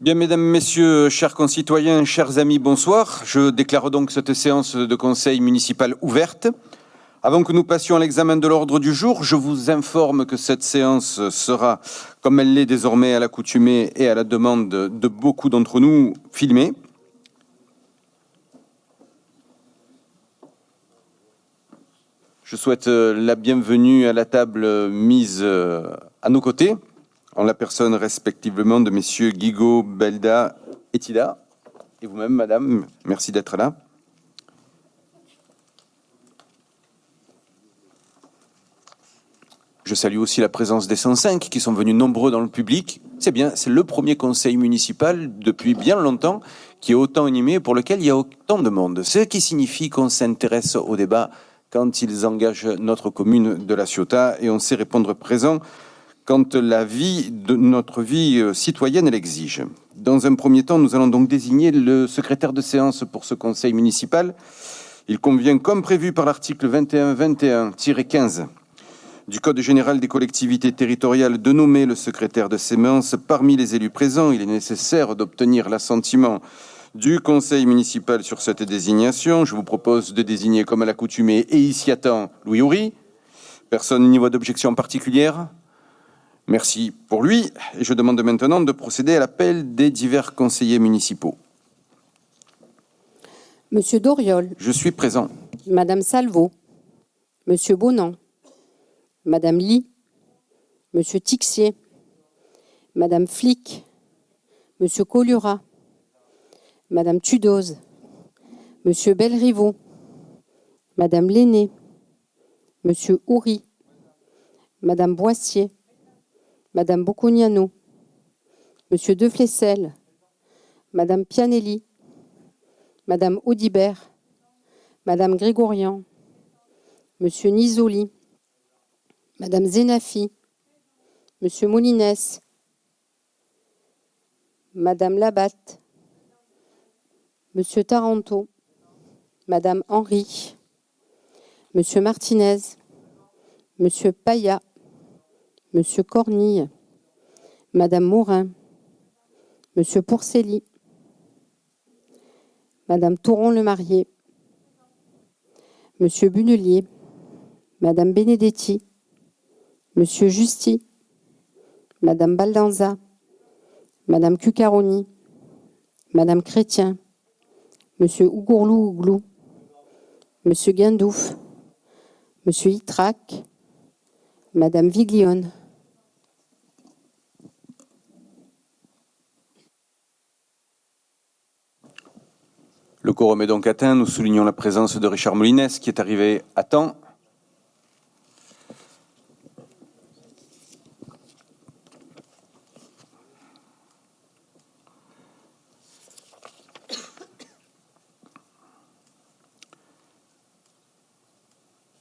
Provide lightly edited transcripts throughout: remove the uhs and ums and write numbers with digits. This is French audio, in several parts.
Bien, mesdames, messieurs, chers concitoyens, chers amis, bonsoir. Je déclare donc cette séance de conseil municipal ouverte. Avant que nous passions à l'examen de l'ordre du jour, je vous informe que cette séance sera, comme elle l'est désormais à l'accoutumée et à la demande de beaucoup d'entre nous, filmée. Je souhaite la bienvenue à la table mise à nos côtés, en la personne respectivement de messieurs Guigo, Belda et Tida. Et vous-même, madame, merci d'être là. Je salue aussi la présence des 105 qui sont venus nombreux dans le public. C'est bien, c'est le premier conseil municipal depuis bien longtemps qui est autant animé, pour lequel il y a autant de monde. Ce qui signifie qu'on s'intéresse au débat quand ils engagent notre commune de La Ciotat, et on sait répondre présent quand la vie de notre vie citoyenne l'exige. Dans un premier temps, nous allons donc désigner le secrétaire de séance pour ce conseil municipal. Il convient, comme prévu par l'article 21-21-15 du Code général des collectivités territoriales, de nommer le secrétaire de séance. Parmi les élus présents, il est nécessaire d'obtenir l'assentiment du conseil municipal sur cette désignation. Je vous propose de désigner, comme à l'accoutumée, et ici attend Louis Houry. Personne n'y voit d'objection particulière? Merci pour lui. Et je demande maintenant de procéder à l'appel des divers conseillers municipaux. Monsieur Doriol. Je suis présent. Madame Salvo. Monsieur Bonan. Madame Lee. Monsieur Tixier. Madame Flick. Monsieur Collura. Madame Tudoz. Monsieur Belrivaux. Madame Lenné. Monsieur Houry. Madame Boissier. Madame Bocconiano. Monsieur Deflessel. Madame Pianelli. Madame Audibert. Madame Grégorian. Monsieur Nisoli. Madame Zenafi. Monsieur Molinès. Madame Labatte. Monsieur Taranto. Madame Henry. Monsieur Martinez. Monsieur Paya. Monsieur Cornille. Madame Morin. Monsieur Pourcelli. Madame Touron-le-Marié. Monsieur Bunelier. Madame Benedetti. Monsieur Justy. Madame Baldanza. Madame Cucaroni. Madame Chrétien. Monsieur Ougourlou-Ouglou. Monsieur Guindouf. Monsieur Itrac. Madame Viglione. Le quorum est donc atteint. Nous soulignons la présence de Richard Molinès qui est arrivé à temps.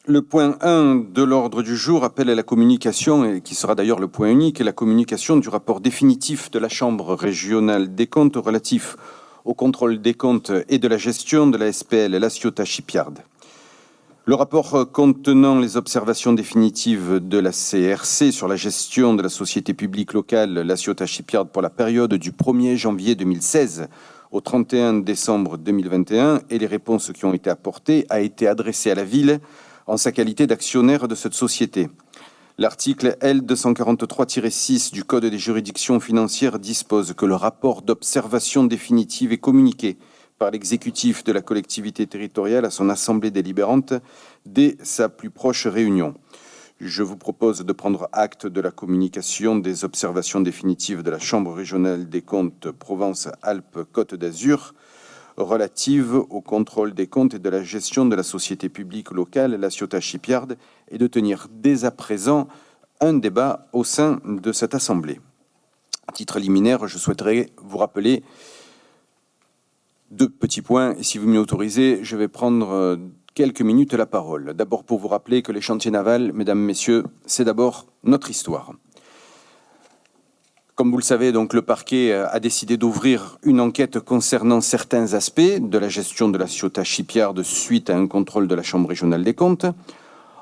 Le point 1 de l'ordre du jour appelle à la communication, et qui sera d'ailleurs le point unique, la communication du rapport définitif de la Chambre régionale des comptes relatif au contrôle des comptes et de la gestion de la SPL La Ciotat Shipyard. Le rapport contenant les observations définitives de la CRC sur la gestion de la société publique locale La Ciotat Shipyard pour la période du 1er janvier 2016 au 31 décembre 2021 et les réponses qui ont été apportées a été adressé à la ville en sa qualité d'actionnaire de cette société. L'article L243-6 du Code des juridictions financières dispose que le rapport d'observation définitive est communiqué par l'exécutif de la collectivité territoriale à son assemblée délibérante dès sa plus proche réunion. Je vous propose de prendre acte de la communication des observations définitives de la Chambre régionale des comptes Provence-Alpes-Côte d'Azur relative au contrôle des comptes et de la gestion de la société publique locale La Ciotat Shipyard et de tenir dès à présent un débat au sein de cette assemblée. À titre liminaire, je souhaiterais vous rappeler deux petits points. Et si vous m'y autorisez, je vais prendre quelques minutes la parole. D'abord pour vous rappeler que les chantiers navals, mesdames, messieurs, c'est d'abord notre histoire. Comme vous le savez, donc, le parquet a décidé d'ouvrir une enquête concernant certains aspects de la gestion de la Ciotat Shipyard suite à un contrôle de la Chambre régionale des comptes.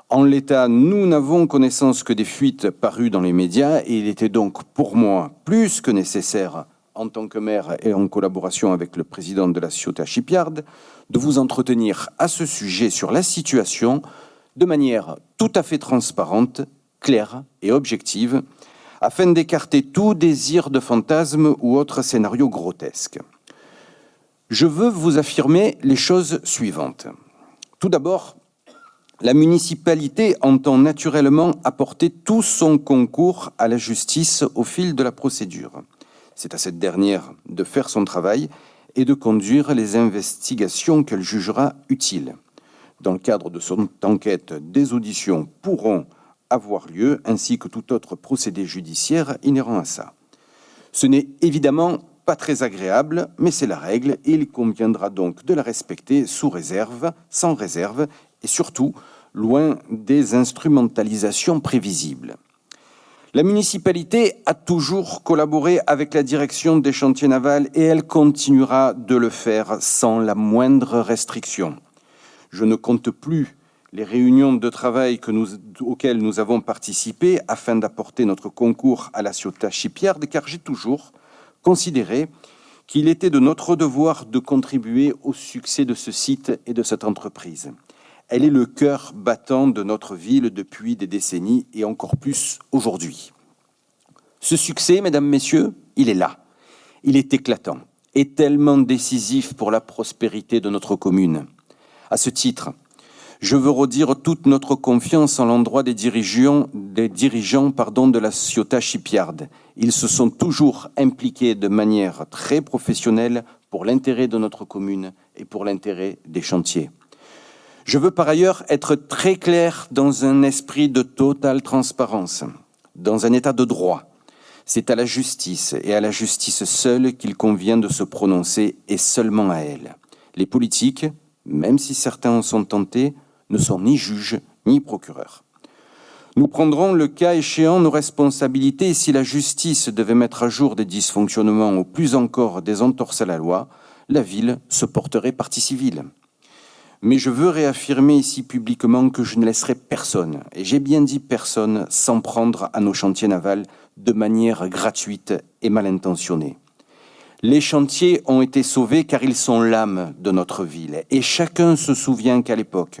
En l'état, nous n'avons connaissance que des fuites parues dans les médias et il était donc pour moi plus que nécessaire, en tant que maire et en collaboration avec le président de la Ciotat Shipyard, de vous entretenir à ce sujet sur la situation de manière tout à fait transparente, claire et objective, afin d'écarter tout désir de fantasme ou autre scénario grotesque. Je veux vous affirmer les choses suivantes. Tout d'abord, la municipalité entend naturellement apporter tout son concours à la justice au fil de la procédure. C'est à cette dernière de faire son travail et de conduire les investigations qu'elle jugera utiles. Dans le cadre de son enquête, des auditions pourront avoir lieu, ainsi que tout autre procédé judiciaire inhérent à ça. Ce n'est évidemment pas très agréable, mais c'est la règle et il conviendra donc de la respecter sous réserve, sans réserve et surtout loin des instrumentalisations prévisibles. La municipalité a toujours collaboré avec la direction des chantiers navals et elle continuera de le faire sans la moindre restriction. Je ne compte plus les réunions de travail auxquelles nous avons participé afin d'apporter notre concours à la Ciotat Shipyard, car j'ai toujours considéré qu'il était de notre devoir de contribuer au succès de ce site et de cette entreprise. Elle est le cœur battant de notre ville depuis des décennies et encore plus aujourd'hui. Ce succès, mesdames, messieurs, il est là. Il est éclatant et tellement décisif pour la prospérité de notre commune. À ce titre, je veux redire toute notre confiance en l'endroit des dirigeants de la Ciotat Shipyard. Ils se sont toujours impliqués de manière très professionnelle pour l'intérêt de notre commune et pour l'intérêt des chantiers. Je veux par ailleurs être très clair dans un esprit de totale transparence, dans un état de droit. C'est à la justice et à la justice seule qu'il convient de se prononcer et seulement à elle. Les politiques, même si certains en sont tentés, ne sont ni juges ni procureurs. Nous prendrons le cas échéant nos responsabilités et si la justice devait mettre à jour des dysfonctionnements ou plus encore des entorses à la loi, la ville se porterait partie civile. Mais je veux réaffirmer ici publiquement que je ne laisserai personne, et j'ai bien dit personne, s'en prendre à nos chantiers navals de manière gratuite et mal intentionnée. Les chantiers ont été sauvés car ils sont l'âme de notre ville, et chacun se souvient qu'à l'époque,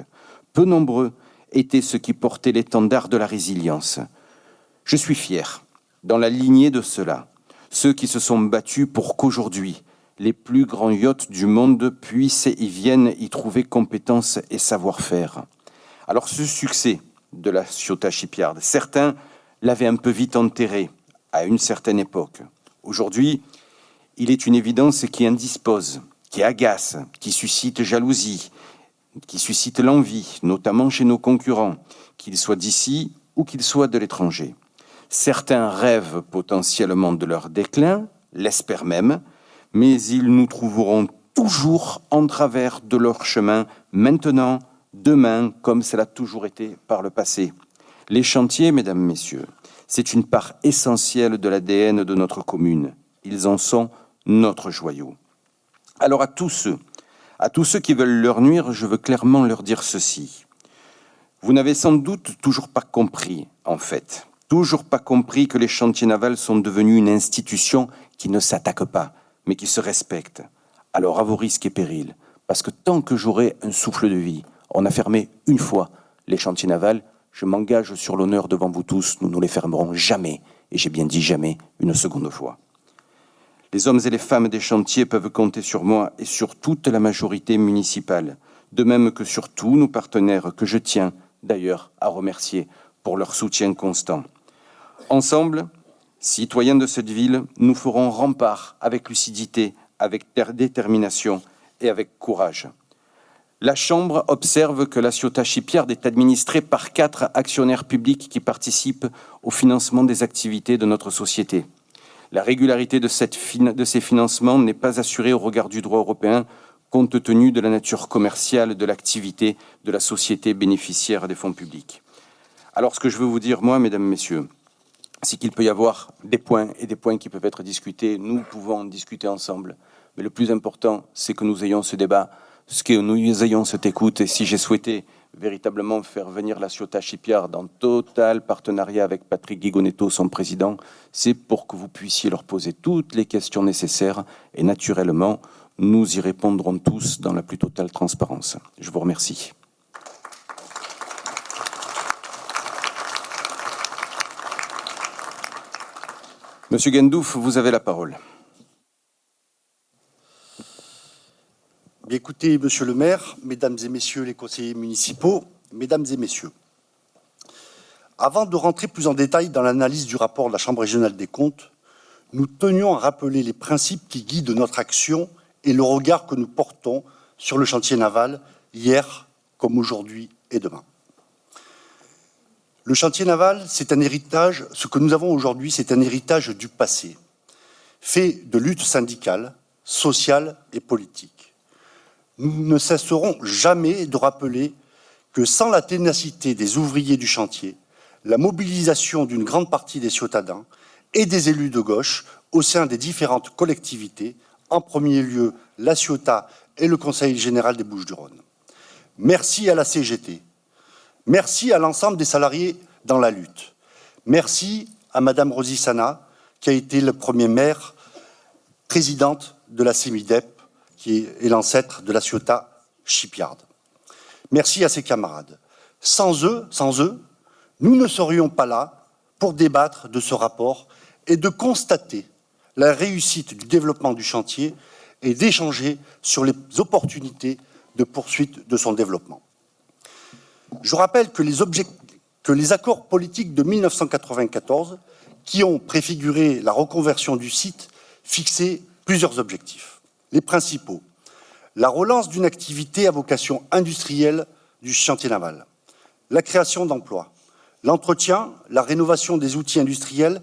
peu nombreux étaient ceux qui portaient l'étendard de la résilience. Je suis fier, dans la lignée de ceux-là, ceux qui se sont battus pour qu'aujourd'hui, les plus grands yachts du monde puissent et viennent y trouver compétences et savoir-faire. Alors ce succès de la Ciotat Shipyard, certains l'avaient un peu vite enterré à une certaine époque. Aujourd'hui, il est une évidence qui indispose, qui agace, qui suscite jalousie, qui suscite l'envie, notamment chez nos concurrents, qu'ils soient d'ici ou qu'ils soient de l'étranger. Certains rêvent potentiellement de leur déclin, l'espèrent même, mais ils nous trouveront toujours en travers de leur chemin, maintenant, demain, comme cela a toujours été par le passé. Les chantiers, mesdames, messieurs, c'est une part essentielle de l'ADN de notre commune. Ils en sont notre joyau. Alors à tous ceux qui veulent leur nuire, je veux clairement leur dire ceci. Vous n'avez sans doute toujours pas compris, en fait, toujours pas compris que les chantiers navals sont devenus une institution qui ne s'attaque pas, mais qui se respecte. Alors à vos risques et périls, parce que tant que j'aurai un souffle de vie, on a fermé une fois les chantiers navals, je m'engage sur l'honneur devant vous tous, nous ne les fermerons jamais, et j'ai bien dit jamais, une seconde fois. Les hommes et les femmes des chantiers peuvent compter sur moi et sur toute la majorité municipale, de même que sur tous nos partenaires que je tiens d'ailleurs à remercier pour leur soutien constant. Ensemble, citoyens de cette ville, nous ferons rempart avec lucidité, avec détermination et avec courage. La Chambre observe que la Ciotat Shipyard est administrée par 4 actionnaires publics qui participent au financement des activités de notre société. La régularité de ces financements n'est pas assurée au regard du droit européen, compte tenu de la nature commerciale de l'activité de la société bénéficiaire des fonds publics. Alors, ce que je veux vous dire, moi, mesdames, messieurs, c'est qu'il peut y avoir des points et des points qui peuvent être discutés. Nous pouvons en discuter ensemble. Mais le plus important, c'est que nous ayons ce débat, que nous ayons cette écoute. Et si j'ai souhaité véritablement faire venir la Ciotat Shipyard en total partenariat avec Patrick Guigonetto, son président, c'est pour que vous puissiez leur poser toutes les questions nécessaires et naturellement, nous y répondrons tous dans la plus totale transparence. Je vous remercie. Monsieur Gendouf, vous avez la parole. Bien, écoutez, Monsieur le maire, Mesdames et Messieurs les conseillers municipaux, Mesdames et Messieurs, avant de rentrer plus en détail dans l'analyse du rapport de la Chambre régionale des comptes, nous tenions à rappeler les principes qui guident notre action et le regard que nous portons sur le chantier naval, hier comme aujourd'hui et demain. Le chantier naval, c'est un héritage, ce que nous avons aujourd'hui, c'est un héritage du passé, fait de luttes syndicales, sociales et politiques. Nous ne cesserons jamais de rappeler que sans la ténacité des ouvriers du chantier, la mobilisation d'une grande partie des Ciotadens et des élus de gauche au sein des différentes collectivités, en premier lieu la Ciotat et le Conseil général des Bouches-du-Rhône. Merci à la CGT. Merci à l'ensemble des salariés dans la lutte. Merci à Madame Rosy Sana, qui a été le premier maire, présidente de la CEMIDEP, qui est l'ancêtre de la Ciotat Shipyard. Merci à ses camarades. Sans eux, nous ne serions pas là pour débattre de ce rapport et de constater la réussite du développement du chantier et d'échanger sur les opportunités de poursuite de son développement. Je rappelle que les accords politiques de 1994, qui ont préfiguré la reconversion du site, fixaient plusieurs objectifs. Les principaux: la relance d'une activité à vocation industrielle du chantier naval, la création d'emplois, l'entretien, la rénovation des outils industriels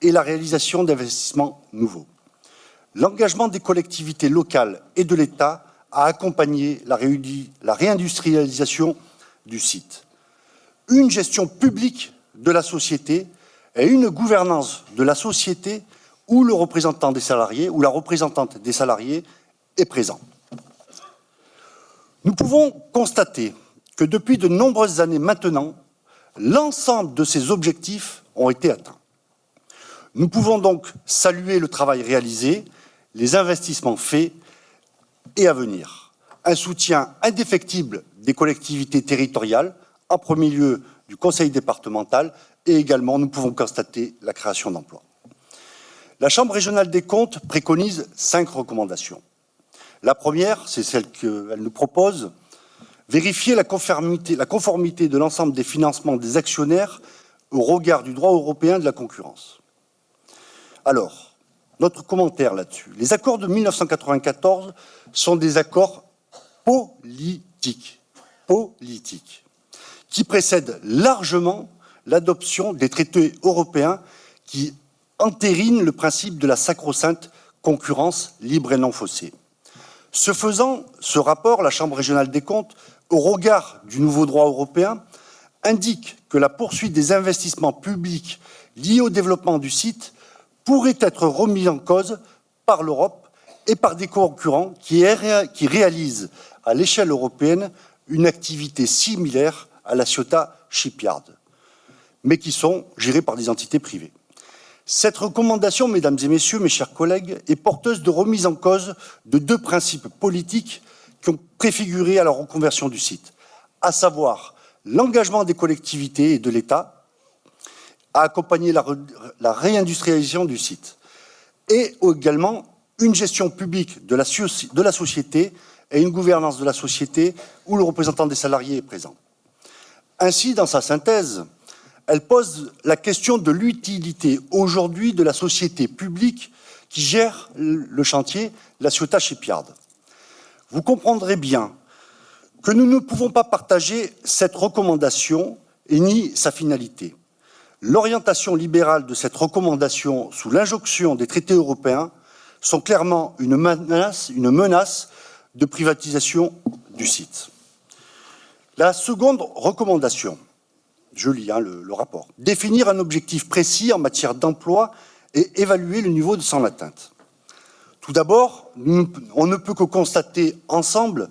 et la réalisation d'investissements nouveaux. L'engagement des collectivités locales et de l'État à accompagner la réindustrialisation du site. Une gestion publique de la société et une gouvernance de la société où le représentant des salariés ou la représentante des salariés est présent. Nous pouvons constater que depuis de nombreuses années maintenant, l'ensemble de ces objectifs ont été atteints. Nous pouvons donc saluer le travail réalisé, les investissements faits et à venir. Un soutien indéfectible des collectivités territoriales, en premier lieu du conseil départemental, et également nous pouvons constater la création d'emplois. La Chambre régionale des comptes préconise 5 recommandations. La première, c'est celle qu'elle nous propose: vérifier la conformité de l'ensemble des financements des actionnaires au regard du droit européen de la concurrence. Alors, notre commentaire là-dessus. Les accords de 1994 sont des accords politiques, qui précèdent largement l'adoption des traités européens qui entérinent le principe de la sacro-sainte concurrence libre et non faussée. Ce faisant, ce rapport, la Chambre régionale des comptes, au regard du nouveau droit européen, indique que la poursuite des investissements publics liés au développement du site pourrait être remise en cause par l'Europe et par des concurrents qui réalisent à l'échelle européenne une activité similaire à la Ciotat Shipyard, mais qui sont gérés par des entités privées. Cette recommandation, mesdames et messieurs, mes chers collègues, est porteuse de remise en cause de 2 principes politiques qui ont préfiguré à la reconversion du site, à savoir l'engagement des collectivités et de l'État à accompagner la réindustrialisation du site, et également une gestion publique de la société et une gouvernance de la société où le représentant des salariés est présent. Ainsi, dans sa synthèse, elle pose la question de l'utilité aujourd'hui de la société publique qui gère le chantier, la Ciotat Shipyard. Vous comprendrez bien que nous ne pouvons pas partager cette recommandation et ni sa finalité. L'orientation libérale de cette recommandation sous l'injonction des traités européens sont clairement une menace de privatisation du site. La seconde recommandation, je lis le rapport, définir un objectif précis en matière d'emploi et évaluer le niveau de son atteinte. Tout d'abord, on ne peut que constater ensemble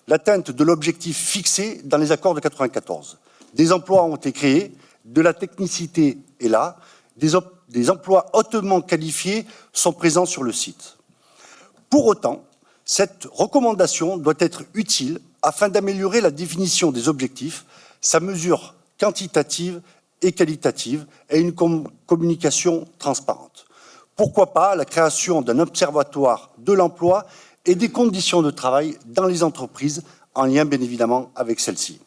l'atteinte de l'objectif fixé dans les accords de 1994. Des emplois ont été créés, de la technicité est là, des emplois hautement qualifiés sont présents sur le site. Pour autant, cette recommandation doit être utile afin d'améliorer la définition des objectifs, sa mesure quantitative et qualitative et une communication transparente. Pourquoi pas la création d'un observatoire de l'emploi et des conditions de travail dans les entreprises, en lien bien évidemment avec celles-ci.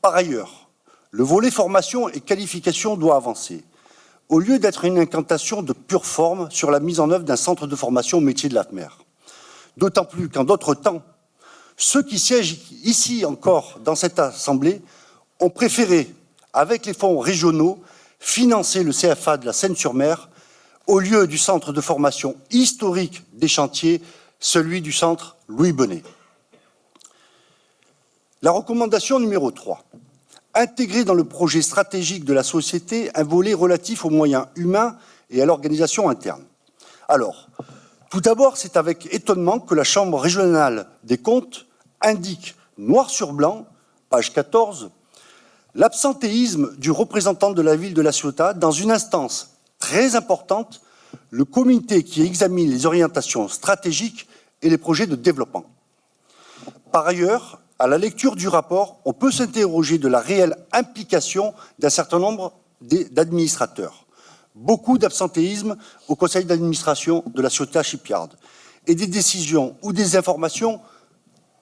Par ailleurs, le volet formation et qualification doit avancer. Au lieu d'être une incantation de pure forme sur la mise en œuvre d'un centre de formation au métier de l'ATMER. D'autant plus qu'en d'autres temps, ceux qui siègent ici encore dans cette Assemblée ont préféré, avec les fonds régionaux, financer le CFA de la Seine-sur-Mer au lieu du centre de formation historique des chantiers, celui du centre Louis Benet. La recommandation numéro 3. Intégrer dans le projet stratégique de la société un volet relatif aux moyens humains et à l'organisation interne. Alors, tout d'abord, c'est avec étonnement que la Chambre régionale des comptes indique, noir sur blanc, page 14, l'absentéisme du représentant de la ville de La Ciotat dans une instance très importante, le comité qui examine les orientations stratégiques et les projets de développement. Par ailleurs, à la lecture du rapport, on peut s'interroger de la réelle implication d'un certain nombre d'administrateurs. Beaucoup d'absentéisme au conseil d'administration de La Ciotat Shipyard et des décisions ou des informations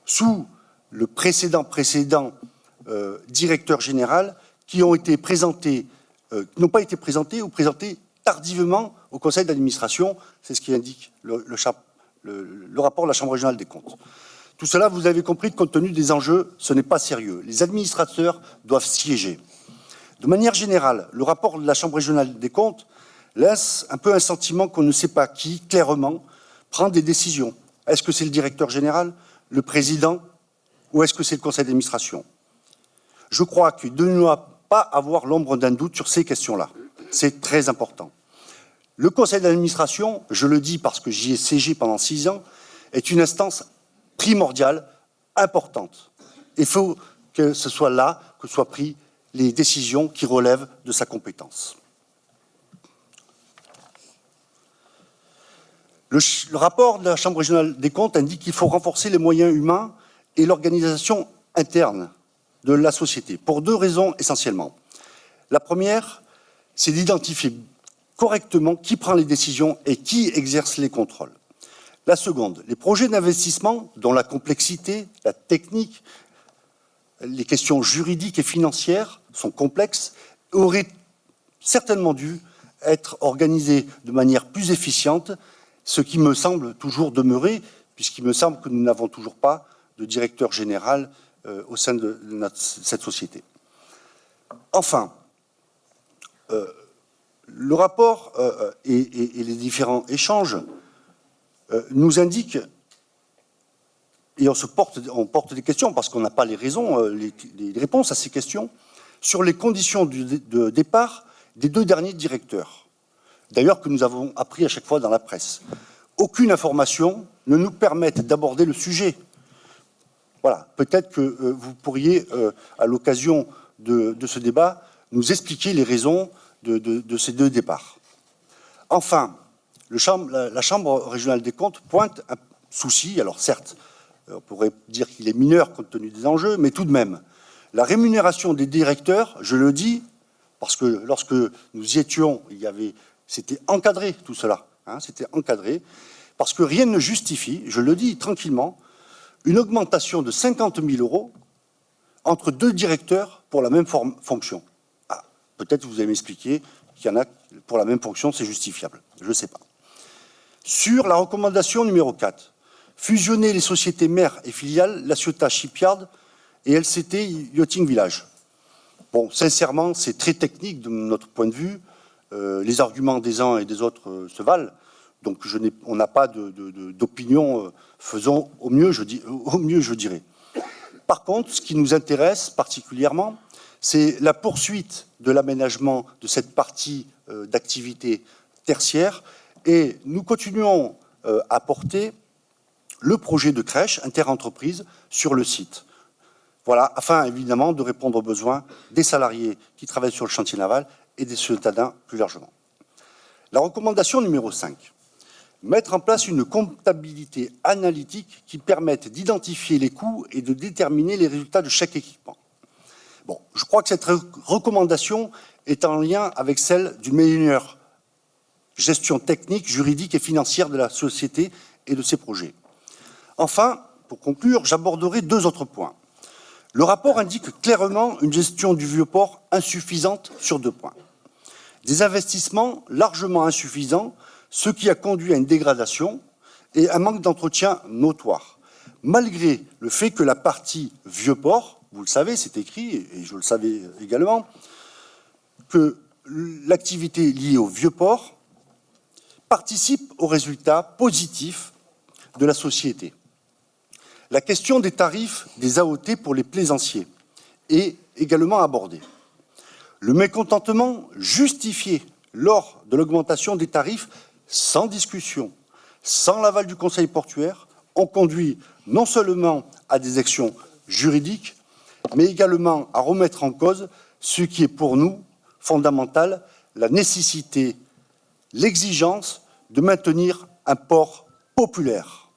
sous le précédent directeur général qui ont été présentés, n'ont pas été présentés ou présentés tardivement au conseil d'administration. C'est ce qui indique le rapport de la Chambre régionale des comptes. Tout cela, vous avez compris, compte tenu des enjeux, ce n'est pas sérieux. Les administrateurs doivent siéger. De manière générale, le rapport de la Chambre régionale des comptes laisse un peu un sentiment qu'on ne sait pas qui, clairement, prend des décisions. Est-ce que c'est le directeur général, le président, ou est-ce que c'est le conseil d'administration? Je crois qu'il ne doit pas avoir l'ombre d'un doute sur ces questions-là. C'est très important. Le conseil d'administration, je le dis parce que j'y ai siégé pendant 6 ans, est une instance primordiale, importante. Il faut que ce soit là que soient prises les décisions qui relèvent de sa compétence. Le rapport de la Chambre régionale des comptes indique qu'il faut renforcer les moyens humains et l'organisation interne de la société, pour 2 raisons essentiellement. La première, c'est d'identifier correctement qui prend les décisions et qui exerce les contrôles. La seconde, les projets d'investissement, dont la complexité, la technique, les questions juridiques et financières sont complexes, auraient certainement dû être organisés de manière plus efficiente, ce qui me semble toujours demeurer, puisqu'il me semble que nous n'avons toujours pas de directeur général au sein de cette société. Enfin, le rapport et les différents échanges nous indiquent, et on porte des questions parce qu'on n'a pas les raisons, les réponses à ces questions, sur les conditions de départ des 2 derniers directeurs. D'ailleurs, que nous avons appris à chaque fois dans la presse. Aucune information ne nous permet d'aborder le sujet. Voilà, peut-être que vous pourriez, à l'occasion de ce débat, nous expliquer les raisons de ces 2 départs. Enfin, la Chambre régionale des comptes pointe un souci, alors certes, on pourrait dire qu'il est mineur compte tenu des enjeux, mais tout de même, la rémunération des directeurs, je le dis, parce que lorsque nous y étions, c'était encadré tout cela, hein, c'était encadré, parce que rien ne justifie, je le dis tranquillement, une augmentation de 50 000 € entre 2 directeurs pour la même fonction. Ah, peut-être vous allez m'expliquer qu'il y en a pour la même fonction, c'est justifiable, je ne sais pas. Sur la recommandation numéro 4, fusionner les sociétés mères et filiales, La Ciotat Shipyard et LCT Yachting Village. Bon, sincèrement, c'est très technique de notre point de vue. Les arguments des uns et des autres se valent. Donc, on n'a pas d'opinion. Faisons au mieux, je dirais. Par contre, ce qui nous intéresse particulièrement, c'est la poursuite de l'aménagement de cette partie d'activité tertiaire. Et nous continuons à porter le projet de crèche interentreprise sur le site. Voilà, afin évidemment de répondre aux besoins des salariés qui travaillent sur le chantier naval et des citadins plus largement. La recommandation numéro 5. Mettre en place une comptabilité analytique qui permette d'identifier les coûts et de déterminer les résultats de chaque équipement. Bon, je crois que cette recommandation est en lien avec celle d'une meilleure gestion technique, juridique et financière de la société et de ses projets. Enfin, pour conclure, j'aborderai 2 autres points. Le rapport indique clairement une gestion du Vieux-Port insuffisante sur 2 points. Des investissements largement insuffisants, ce qui a conduit à une dégradation et un manque d'entretien notoire. Malgré le fait que la partie Vieux-Port, vous le savez, c'est écrit, et je le savais également, que l'activité liée au Vieux-Port participe aux résultats positifs de la société. La question des tarifs des AOT pour les plaisanciers est également abordée. Le mécontentement justifié lors de l'augmentation des tarifs sans discussion, sans l'aval du Conseil portuaire, ont conduit non seulement à des actions juridiques, mais également à remettre en cause ce qui est pour nous fondamental, la nécessité, l'exigence de maintenir un port populaire.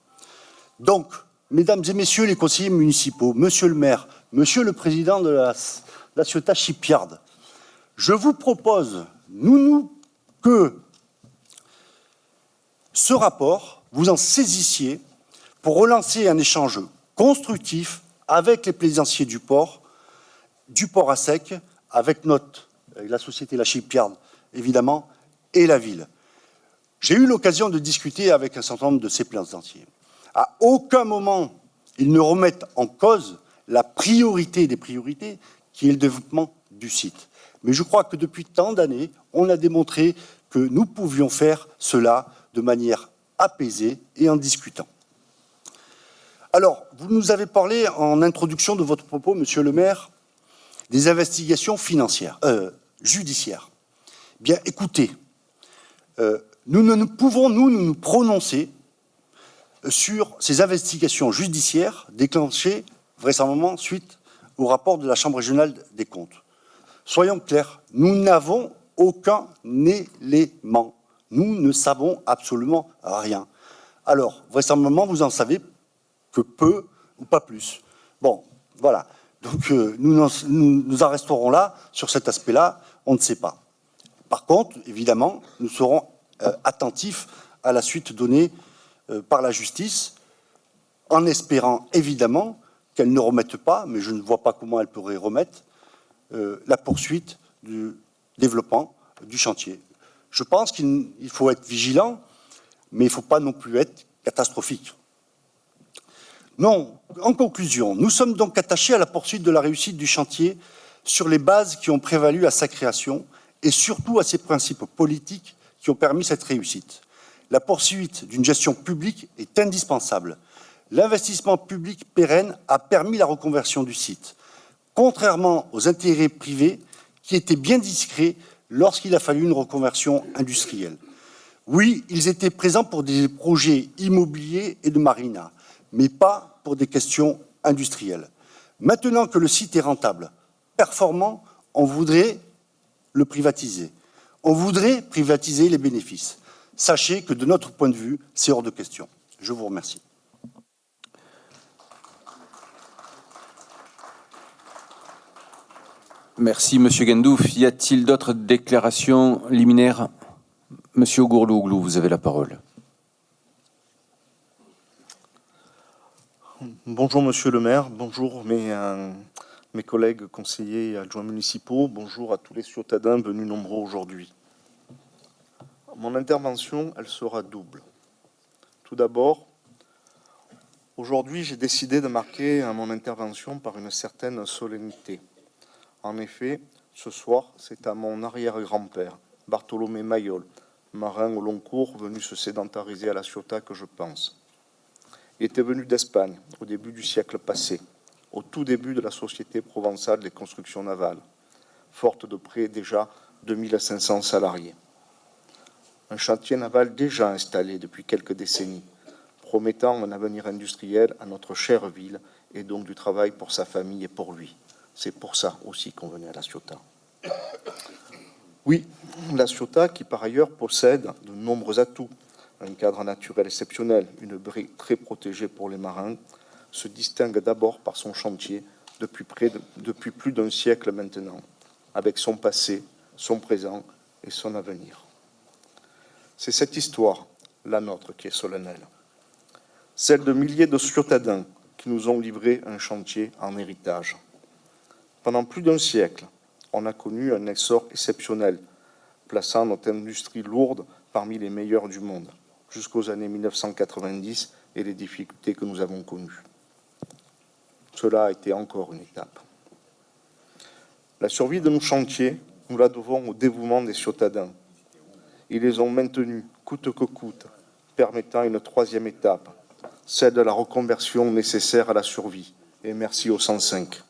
Donc, mesdames et messieurs les conseillers municipaux, monsieur le maire, monsieur le président de la Ciotat Shipyard, je vous propose, que ce rapport, vous en saisissiez pour relancer un échange constructif avec les plaisanciers du port à sec, avec la société La Shipyard, évidemment, et la ville. J'ai eu l'occasion de discuter avec un certain nombre de ces plaisanciers. À aucun moment, ils ne remettent en cause la priorité des priorités, qui est le développement du site. Mais je crois que depuis tant d'années, on a démontré que nous pouvions faire cela de manière apaisée et en discutant. Alors, vous nous avez parlé en introduction de votre propos, monsieur le maire, des investigations judiciaires. Bien, écoutez, nous ne pouvons nous prononcer sur ces investigations judiciaires déclenchées vraisemblablement suite au rapport de la Chambre régionale des comptes. Soyons clairs, nous n'avons aucun élément. Nous ne savons absolument rien. Alors, vraisemblablement, vous en savez que peu ou pas plus. Bon, voilà. Donc, nous en resterons là, sur cet aspect-là, on ne sait pas. Par contre, évidemment, nous serons attentifs à la suite donnée par la justice, en espérant évidemment qu'elle ne remette pas, mais je ne vois pas comment elle pourrait remettre, la poursuite du développement du chantier. Je pense qu'il faut être vigilant, mais il ne faut pas non plus être catastrophique. Non, en conclusion, nous sommes donc attachés à la poursuite de la réussite du chantier sur les bases qui ont prévalu à sa création et surtout à ses principes politiques qui ont permis cette réussite. La poursuite d'une gestion publique est indispensable. L'investissement public pérenne a permis la reconversion du site, contrairement aux intérêts privés qui étaient bien discrets lorsqu'il a fallu une reconversion industrielle. Oui, ils étaient présents pour des projets immobiliers et de marina, mais pas pour des questions industrielles. Maintenant que le site est rentable, performant, on voudrait le privatiser. On voudrait privatiser les bénéfices. Sachez que de notre point de vue, c'est hors de question. Je vous remercie. Merci, Monsieur Gendouf. Y a-t-il d'autres déclarations liminaires? Monsieur Gourlouglou, vous avez la parole. Bonjour, Monsieur le maire. Bonjour, mes collègues conseillers et adjoints municipaux. Bonjour à tous les ciotadins venus nombreux aujourd'hui. Mon intervention, elle sera double. Tout d'abord, aujourd'hui, j'ai décidé de marquer mon intervention par une certaine solennité. En effet, ce soir, c'est à mon arrière-grand-père, Bartholomé Mayol, marin au long cours, venu se sédentariser à La Ciotat, que je pense. Il était venu d'Espagne au début du siècle passé, au tout début de la Société provençale des constructions navales, forte de près déjà 2500 salariés. Un chantier naval déjà installé depuis quelques décennies, promettant un avenir industriel à notre chère ville et donc du travail pour sa famille et pour lui. C'est pour ça aussi qu'on venait à La Ciotat. Oui, La Ciotat qui par ailleurs possède de nombreux atouts, un cadre naturel exceptionnel, une baie très protégée pour les marins, se distingue d'abord par son chantier depuis plus d'un siècle maintenant, avec son passé, son présent et son avenir. C'est cette histoire, la nôtre, qui est solennelle. Celle de milliers de Ciotadens qui nous ont livré un chantier en héritage. Pendant plus d'un siècle, on a connu un essor exceptionnel, plaçant notre industrie lourde parmi les meilleures du monde, jusqu'aux années 1990 et les difficultés que nous avons connues. Cela a été encore une étape. La survie de nos chantiers, nous la devons au dévouement des Ciotadens. Ils les ont maintenus coûte que coûte, permettant une troisième étape, celle de la reconversion nécessaire à la survie. Et merci au 105.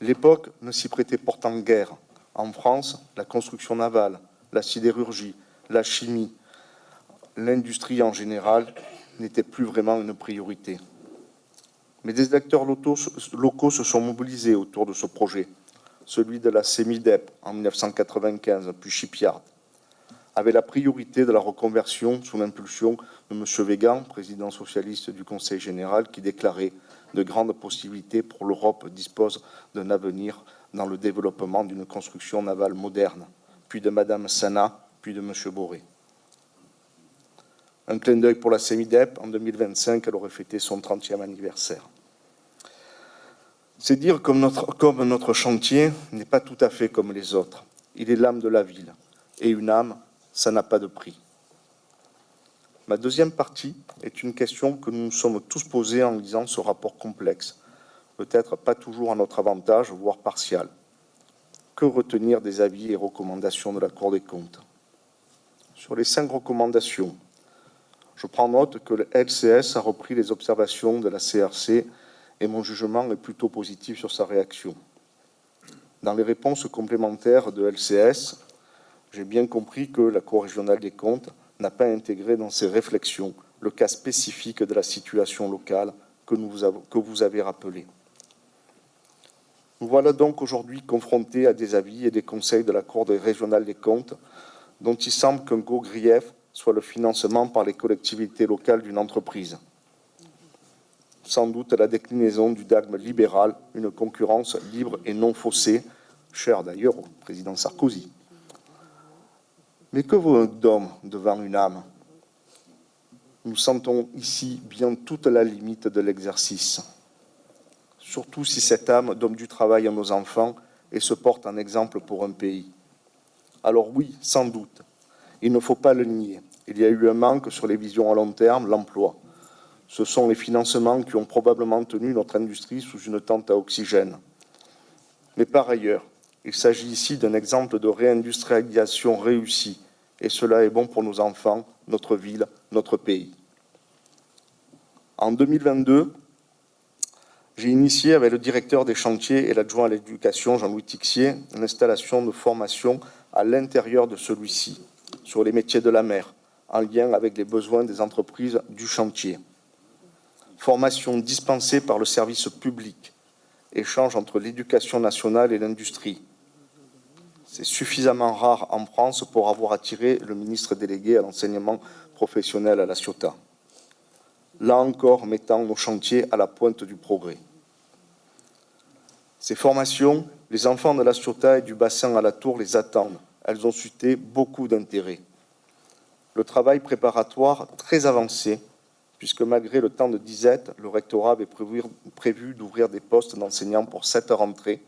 L'époque ne s'y prêtait pourtant guère. En France, la construction navale, la sidérurgie, la chimie, l'industrie en général n'étaient plus vraiment une priorité. Mais des acteurs locaux se sont mobilisés autour de ce projet, celui de la CEMIDEP en 1995, puis Shipyard, avait la priorité de la reconversion sous l'impulsion de M. Végan, président socialiste du Conseil général, qui déclarait de grandes possibilités pour l'Europe dispose d'un avenir dans le développement d'une construction navale moderne, puis de Mme Sana, puis de M. Boré. Un clin d'œil pour la CEMIDEP, en 2025, elle aurait fêté son 30e anniversaire. C'est dire comme notre chantier n'est pas tout à fait comme les autres. Il est l'âme de la ville. Et une âme, ça n'a pas de prix. Ma deuxième partie est une question que nous nous sommes tous posée en lisant ce rapport complexe, peut-être pas toujours à notre avantage, voire partial. Que retenir des avis et recommandations de la Cour des comptes? Sur les 5 recommandations, je prends note que le LCS a repris les observations de la CRC et mon jugement est plutôt positif sur sa réaction. Dans les réponses complémentaires de LCS, j'ai bien compris que la Cour régionale des comptes n'a pas intégré dans ses réflexions le cas spécifique de la situation locale que vous avez rappelé. Nous voilà donc aujourd'hui confrontés à des avis et des conseils de la Cour régionale des comptes dont il semble qu'un gros grief soit le financement par les collectivités locales d'une entreprise. Sans doute la déclinaison du dogme libéral, une concurrence libre et non faussée, chère d'ailleurs au président Sarkozy. Mais que vaut un dôme devant une âme? Nous sentons ici bien toute la limite de l'exercice, surtout si cette âme donne du travail à nos enfants et se porte en exemple pour un pays. Alors oui, sans doute, il ne faut pas le nier, il y a eu un manque sur les visions à long terme, l'emploi. Ce sont les financements qui ont probablement tenu notre industrie sous une tente à oxygène. Mais par ailleurs, il s'agit ici d'un exemple de réindustrialisation réussie, et cela est bon pour nos enfants, notre ville, notre pays. En 2022, j'ai initié avec le directeur des chantiers et l'adjoint à l'éducation, Jean-Louis Tixier, l'installation de formation à l'intérieur de celui-ci, sur les métiers de la mer, en lien avec les besoins des entreprises du chantier. Formation dispensée par le service public, échange entre l'éducation nationale et l'industrie. C'est suffisamment rare en France pour avoir attiré le ministre délégué à l'enseignement professionnel à La Ciotat. Là encore, mettant nos chantiers à la pointe du progrès. Ces formations, les enfants de La Ciotat et du bassin à la Tour les attendent. Elles ont suscité beaucoup d'intérêt. Le travail préparatoire très avancé, puisque malgré le temps de disette, le rectorat avait prévu d'ouvrir des postes d'enseignants pour cette rentrée,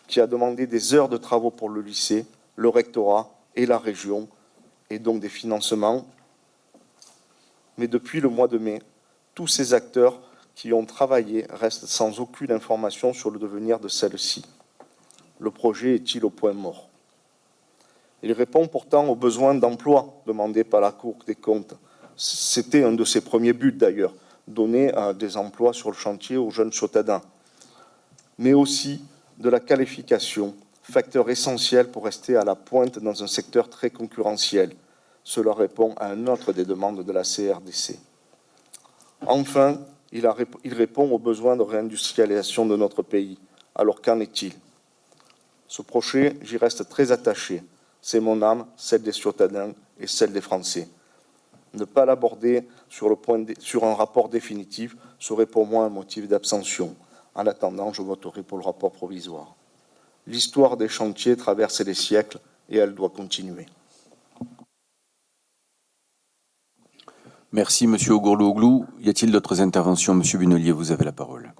qui a demandé des heures de travaux pour le lycée, le rectorat et la région, et donc des financements. Mais depuis le mois de mai, tous ces acteurs qui ont travaillé restent sans aucune information sur le devenir de celle-ci. Le projet est-il au point mort? Il répond pourtant aux besoins d'emploi demandés par la Cour des comptes. C'était un de ses premiers buts d'ailleurs, donner des emplois sur le chantier aux jeunes Ciotadens, mais aussi de la qualification, facteur essentiel pour rester à la pointe dans un secteur très concurrentiel, Cela répond à une autre des demandes de la CRDC. Enfin, il répond aux besoins de réindustrialisation de notre pays. Alors qu'en est-il? Ce projet, j'y reste très attaché. C'est mon âme, celle des Ciotadens et celle des Français. Ne pas l'aborder sur un rapport définitif serait pour moi un motif d'abstention. En attendant, je voterai pour le rapport provisoire. L'histoire des chantiers traverse les siècles et elle doit continuer. Merci, Monsieur Ogourlou-Oglou. Y a-t-il d'autres interventions? Monsieur Bunelier, vous avez la parole.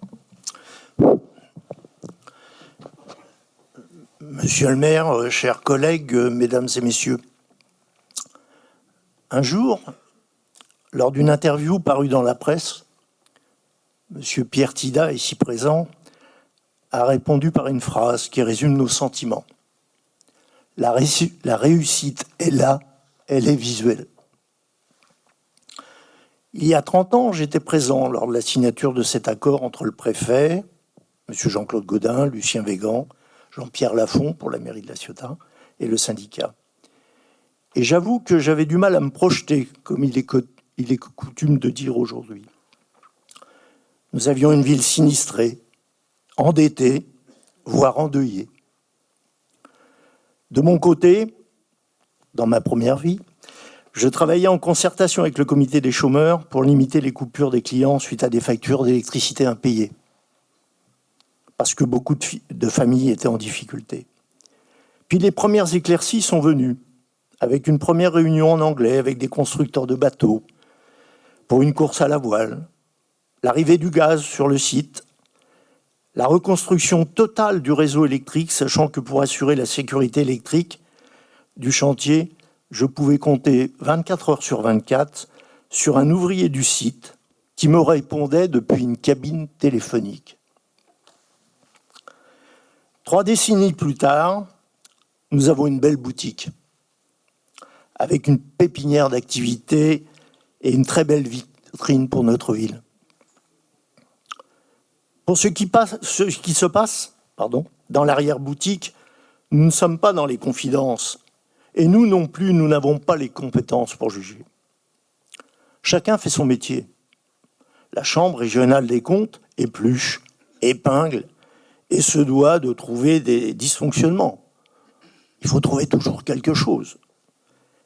Monsieur le maire, chers collègues, mesdames et messieurs, un jour, lors d'une interview parue dans la presse, Monsieur Pierre Tida, ici présent, a répondu par une phrase qui résume nos sentiments. La réussite est là, elle est visuelle. Il y a 30 ans, j'étais présent lors de la signature de cet accord entre le préfet, Monsieur Jean-Claude Gaudin, Lucien Végan, Jean-Pierre Lafont pour la mairie de La Ciotat et le syndicat. Et j'avoue que j'avais du mal à me projeter, comme il est coutume de dire aujourd'hui. Nous avions une ville sinistrée, endettée, voire endeuillée. De mon côté, dans ma première vie, je travaillais en concertation avec le comité des chômeurs pour limiter les coupures des clients suite à des factures d'électricité impayées, parce que beaucoup de familles étaient en difficulté. Puis les premières éclaircies sont venues, avec une première réunion en anglais avec des constructeurs de bateaux pour une course à la voile, l'arrivée du gaz sur le site, la reconstruction totale du réseau électrique, sachant que pour assurer la sécurité électrique du chantier, je pouvais compter 24 heures sur 24 sur un ouvrier du site qui me répondait depuis une cabine téléphonique. 3 décennies plus tard, nous avons une belle boutique avec une pépinière d'activités et une très belle vitrine pour notre ville. Pour ce qui se passe dans l'arrière-boutique, nous ne sommes pas dans les confidences. Et nous non plus, nous n'avons pas les compétences pour juger. Chacun fait son métier. La Chambre régionale des comptes épluche, épingle et se doit de trouver des dysfonctionnements. Il faut trouver toujours quelque chose.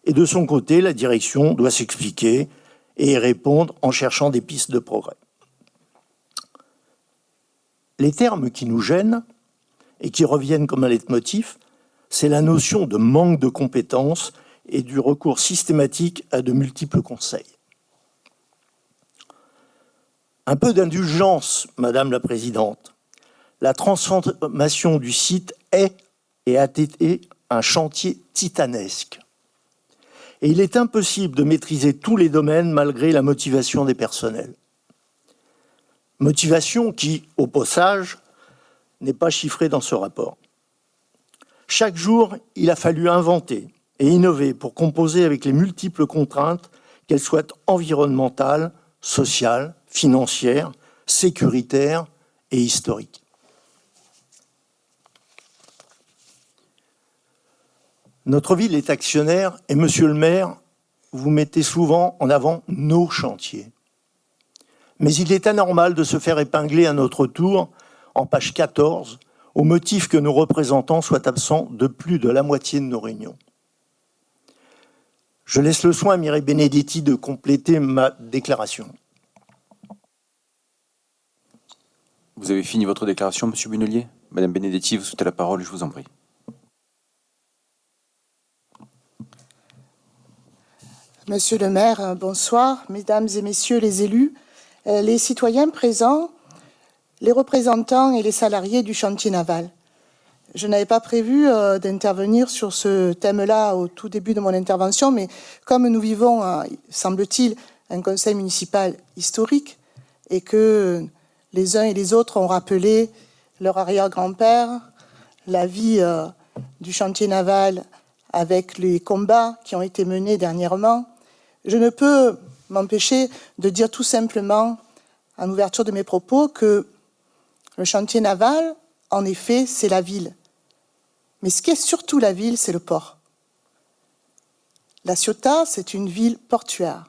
Et de son côté, la direction doit s'expliquer et y répondre en cherchant des pistes de progrès. Les termes qui nous gênent et qui reviennent comme un leitmotiv, c'est la notion de manque de compétences et du recours systématique à de multiples conseils. Un peu d'indulgence, Madame la Présidente. La transformation du site est et a été un chantier titanesque. Et il est impossible de maîtriser tous les domaines malgré la motivation des personnels. Motivation qui, au passage, n'est pas chiffrée dans ce rapport. Chaque jour, il a fallu inventer et innover pour composer avec les multiples contraintes, qu'elles soient environnementales, sociales, financières, sécuritaires et historiques. Notre ville est actionnaire et, monsieur le maire, vous mettez souvent en avant nos chantiers. Mais il est anormal de se faire épingler à notre tour, en page 14, au motif que nos représentants soient absents de plus de la moitié de nos réunions. Je laisse le soin à Mireille Benedetti de compléter ma déclaration. Vous avez fini votre déclaration, Monsieur Bunelier? Madame Benedetti, vous souhaitez la parole, je vous en prie. Monsieur le maire, bonsoir. Mesdames et messieurs les élus, les citoyens présents, les représentants et les salariés du chantier naval. Je n'avais pas prévu d'intervenir sur ce thème-là au tout début de mon intervention, mais comme nous vivons, semble-t-il, un conseil municipal historique et que les uns et les autres ont rappelé leur arrière-grand-père, la vie du chantier naval avec les combats qui ont été menés dernièrement, je ne peux m'empêcher de dire tout simplement, en ouverture de mes propos, que le chantier naval, en effet, c'est la ville. Mais ce qui est surtout la ville, c'est le port. La Ciotat, c'est une ville portuaire.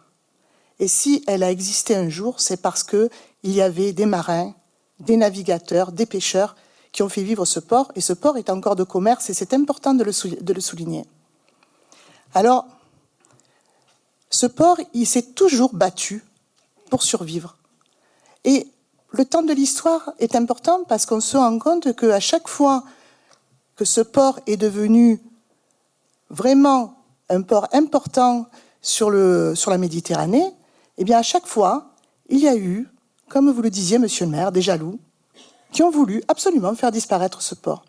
Et si elle a existé un jour, c'est parce qu'il y avait des marins, des navigateurs, des pêcheurs qui ont fait vivre ce port. Et ce port est encore de commerce et c'est important de le souligner. Alors, ce port, il s'est toujours battu pour survivre. Et le temps de l'histoire est important parce qu'on se rend compte qu'à chaque fois que ce port est devenu vraiment un port important sur la Méditerranée, eh bien à chaque fois, il y a eu, comme vous le disiez, monsieur le maire, des jaloux qui ont voulu absolument faire disparaître ce port.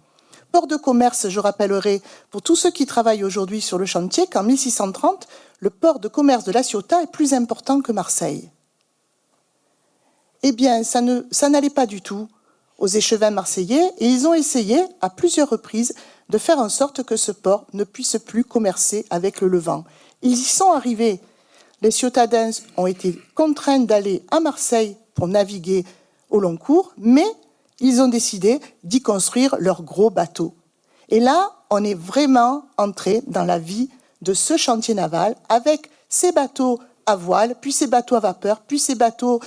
Port de commerce, je rappellerai, pour tous ceux qui travaillent aujourd'hui sur le chantier, qu'en 1630, le port de commerce de La Ciotat est plus important que Marseille. Eh bien, ça n'allait pas du tout aux échevins marseillais et ils ont essayé à plusieurs reprises de faire en sorte que ce port ne puisse plus commercer avec le Levant. Ils y sont arrivés. Les Ciotadens ont été contraints d'aller à Marseille pour naviguer au long cours, mais ils ont décidé d'y construire leurs gros bateaux. Et là, on est vraiment entré dans la vie de ce chantier naval avec ces bateaux à voile, puis ces bateaux à vapeur, puis ces bateaux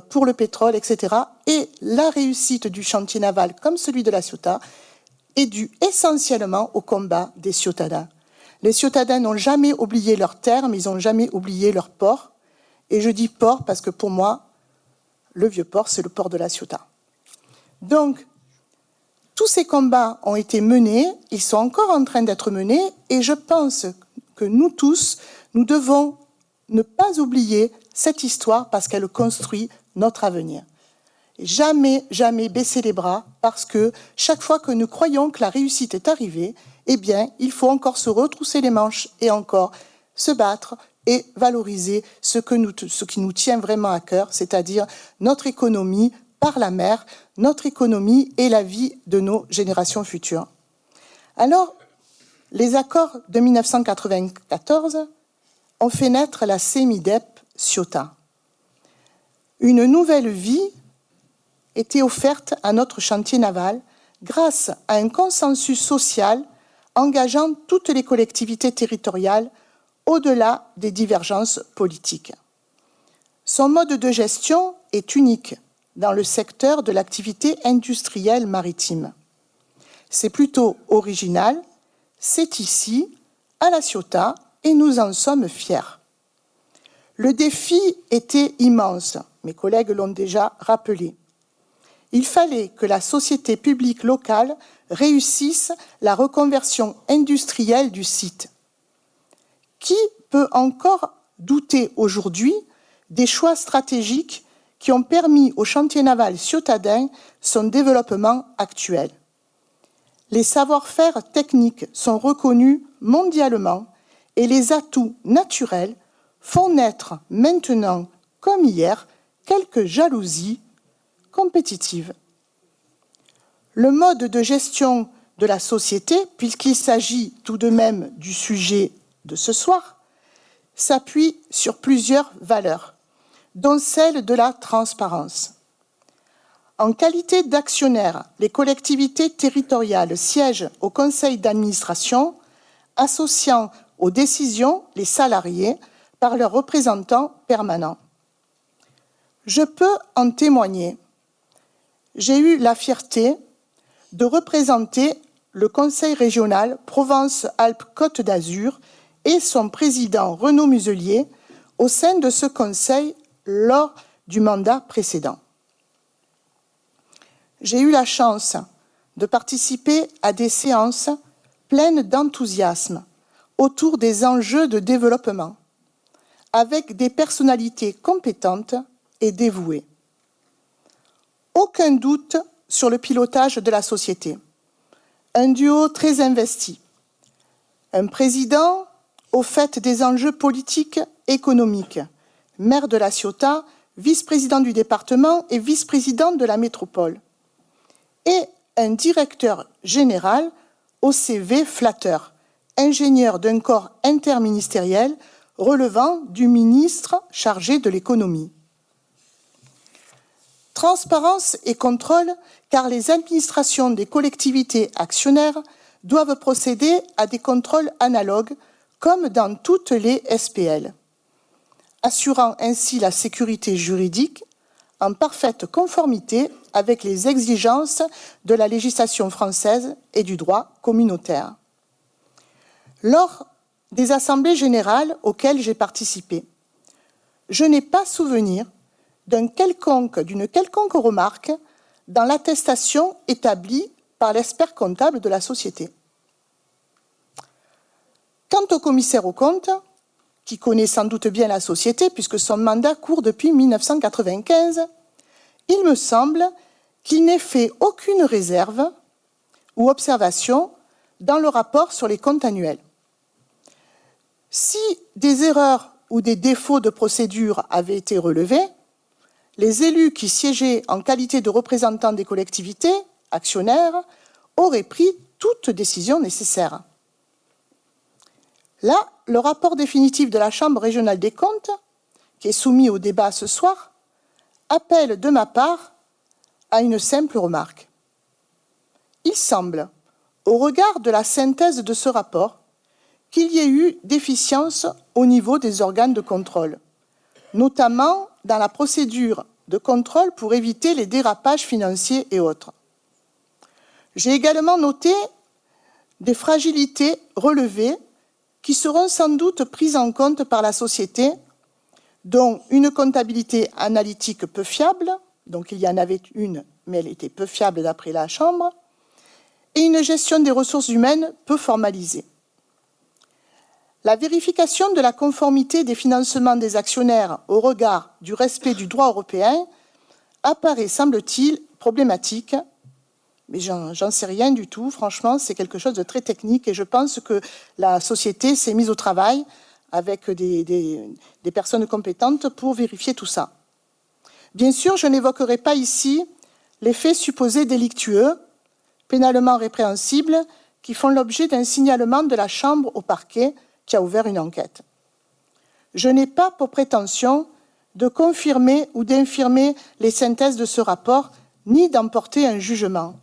pour le pétrole, etc. Et la réussite du chantier naval, comme celui de La Ciotat, est due essentiellement au combat des Ciotadens. Les Ciotadens n'ont jamais oublié leur terre, mais ils n'ont jamais oublié leur port. Et je dis port parce que pour moi, le vieux port, c'est le port de La Ciotat. Donc, tous ces combats ont été menés, ils sont encore en train d'être menés, et je pense que nous tous, nous devons ne pas oublier cette histoire parce qu'elle construit notre avenir. Et jamais, jamais baisser les bras parce que chaque fois que nous croyons que la réussite est arrivée, eh bien, il faut encore se retrousser les manches et encore se battre et valoriser ce qui nous tient vraiment à cœur, c'est-à-dire notre économie par la mer, notre économie et la vie de nos générations futures. Alors, les accords de 1994 ont fait naître la CEMIDEP Ciotat. Une nouvelle vie était offerte à notre chantier naval grâce à un consensus social engageant toutes les collectivités territoriales au-delà des divergences politiques. Son mode de gestion est unique dans le secteur de l'activité industrielle maritime. C'est plutôt original, c'est ici, à La Ciotat, et nous en sommes fiers. Le défi était immense, mes collègues l'ont déjà rappelé. Il fallait que la société publique locale réussisse la reconversion industrielle du site. Qui peut encore douter aujourd'hui des choix stratégiques qui ont permis au chantier naval ciotadin son développement actuel? Les savoir-faire techniques sont reconnus mondialement et les atouts naturels font naître maintenant, comme hier, quelques jalousies compétitives. Le mode de gestion de la société, puisqu'il s'agit tout de même du sujet de ce soir, s'appuie sur plusieurs valeurs, dont celle de la transparence. En qualité d'actionnaire, les collectivités territoriales siègent au conseil d'administration, associant aux décisions les salariés par leurs représentants permanents. Je peux en témoigner. J'ai eu la fierté de représenter le conseil régional Provence-Alpes-Côte d'Azur et son président Renaud Muselier au sein de ce conseil lors du mandat précédent. J'ai eu la chance de participer à des séances pleines d'enthousiasme autour des enjeux de développement, avec des personnalités compétentes et dévouées. Aucun doute sur le pilotage de la société. Un duo très investi. Un président au fait des enjeux politiques et économiques, maire de La Ciotat, vice-président du département et vice-président de la métropole. Et un directeur général au CV flatteur, ingénieur d'un corps interministériel relevant du ministre chargé de l'économie. Transparence et contrôle, car les administrations des collectivités actionnaires doivent procéder à des contrôles analogues, comme dans toutes les SPL, assurant ainsi la sécurité juridique en parfaite conformité avec les exigences de la législation française et du droit communautaire. Lors des assemblées générales auxquelles j'ai participé, je n'ai pas souvenir d'une quelconque remarque dans l'attestation établie par l'expert comptable de la société. Quant au commissaire aux comptes, qui connaît sans doute bien la société puisque son mandat court depuis 1995, il me semble qu'il n'ait fait aucune réserve ou observation dans le rapport sur les comptes annuels. Si des erreurs ou des défauts de procédure avaient été relevés, les élus qui siégeaient en qualité de représentants des collectivités, actionnaires, auraient pris toute décision nécessaire. Là, le rapport définitif de la Chambre régionale des comptes, qui est soumis au débat ce soir, appelle de ma part à une simple remarque. Il semble, au regard de la synthèse de ce rapport, qu'il y ait eu déficience au niveau des organes de contrôle, notamment dans la procédure de contrôle pour éviter les dérapages financiers et autres. J'ai également noté des fragilités relevées qui seront sans doute prises en compte par la société, dont une comptabilité analytique peu fiable, donc il y en avait une, mais elle était peu fiable d'après la Chambre, et une gestion des ressources humaines peu formalisée. La vérification de la conformité des financements des actionnaires au regard du respect du droit européen apparaît, semble-t-il, problématique, mais j'en sais rien du tout. Franchement, c'est quelque chose de très technique et je pense que la société s'est mise au travail avec des personnes compétentes pour vérifier tout ça. Bien sûr, je n'évoquerai pas ici les faits supposés délictueux, pénalement répréhensibles, qui font l'objet d'un signalement de la Chambre au parquet qui a ouvert une enquête. Je n'ai pas pour prétention de confirmer ou d'infirmer les synthèses de ce rapport, ni d'en porter un jugement.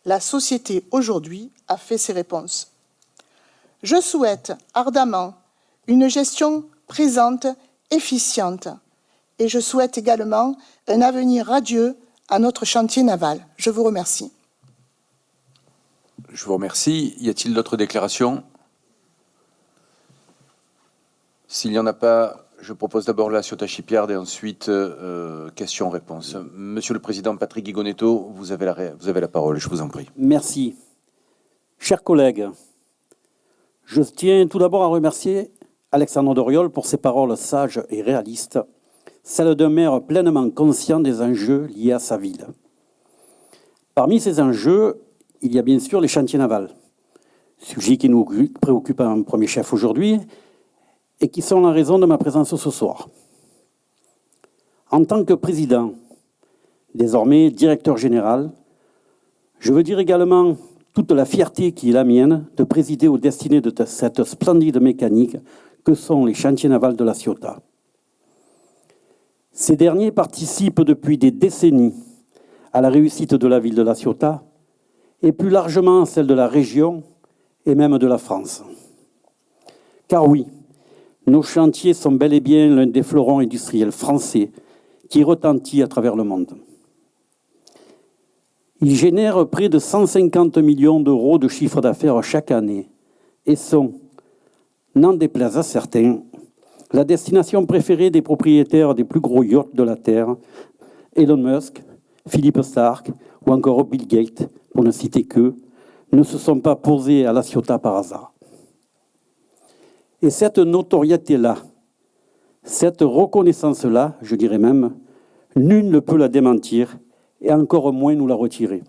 La société, aujourd'hui, a fait ses réponses. Je souhaite ardemment une gestion présente, efficiente, et je souhaite également un avenir radieux à notre chantier naval. Je vous remercie. Je vous remercie. Y a-t-il d'autres déclarations? S'il n'y en a pas, je propose d'abord la Ciotat Shipyard et ensuite questions-réponses. Monsieur le Président Patrick Guigonetto, vous avez la parole, je vous en prie. Merci. Chers collègues, je tiens tout d'abord à remercier Alexandre Doriol pour ses paroles sages et réalistes, celles d'un maire pleinement conscient des enjeux liés à sa ville. Parmi ces enjeux, il y a bien sûr les chantiers navals, sujet qui nous préoccupe en premier chef aujourd'hui, et qui sont la raison de ma présence ce soir. En tant que président, désormais directeur général, je veux dire également toute la fierté qui est la mienne de présider aux destinées de cette splendide mécanique que sont les chantiers navals de La Ciotat. Ces derniers participent depuis des décennies à la réussite de la ville de La Ciotat et plus largement à celle de la région et même de la France. Car oui, nos chantiers sont bel et bien l'un des fleurons industriels français qui retentit à travers le monde. Ils génèrent près de 150 millions d'euros de chiffre d'affaires chaque année et sont, n'en déplaise à certains, la destination préférée des propriétaires des plus gros yachts de la Terre, Elon Musk, Philippe Stark ou encore Bill Gates, pour ne citer qu'eux, ne se sont pas posés à La Ciotat par hasard. Et cette notoriété-là, cette reconnaissance-là, je dirais même, nul ne peut la démentir et encore moins nous la retirer.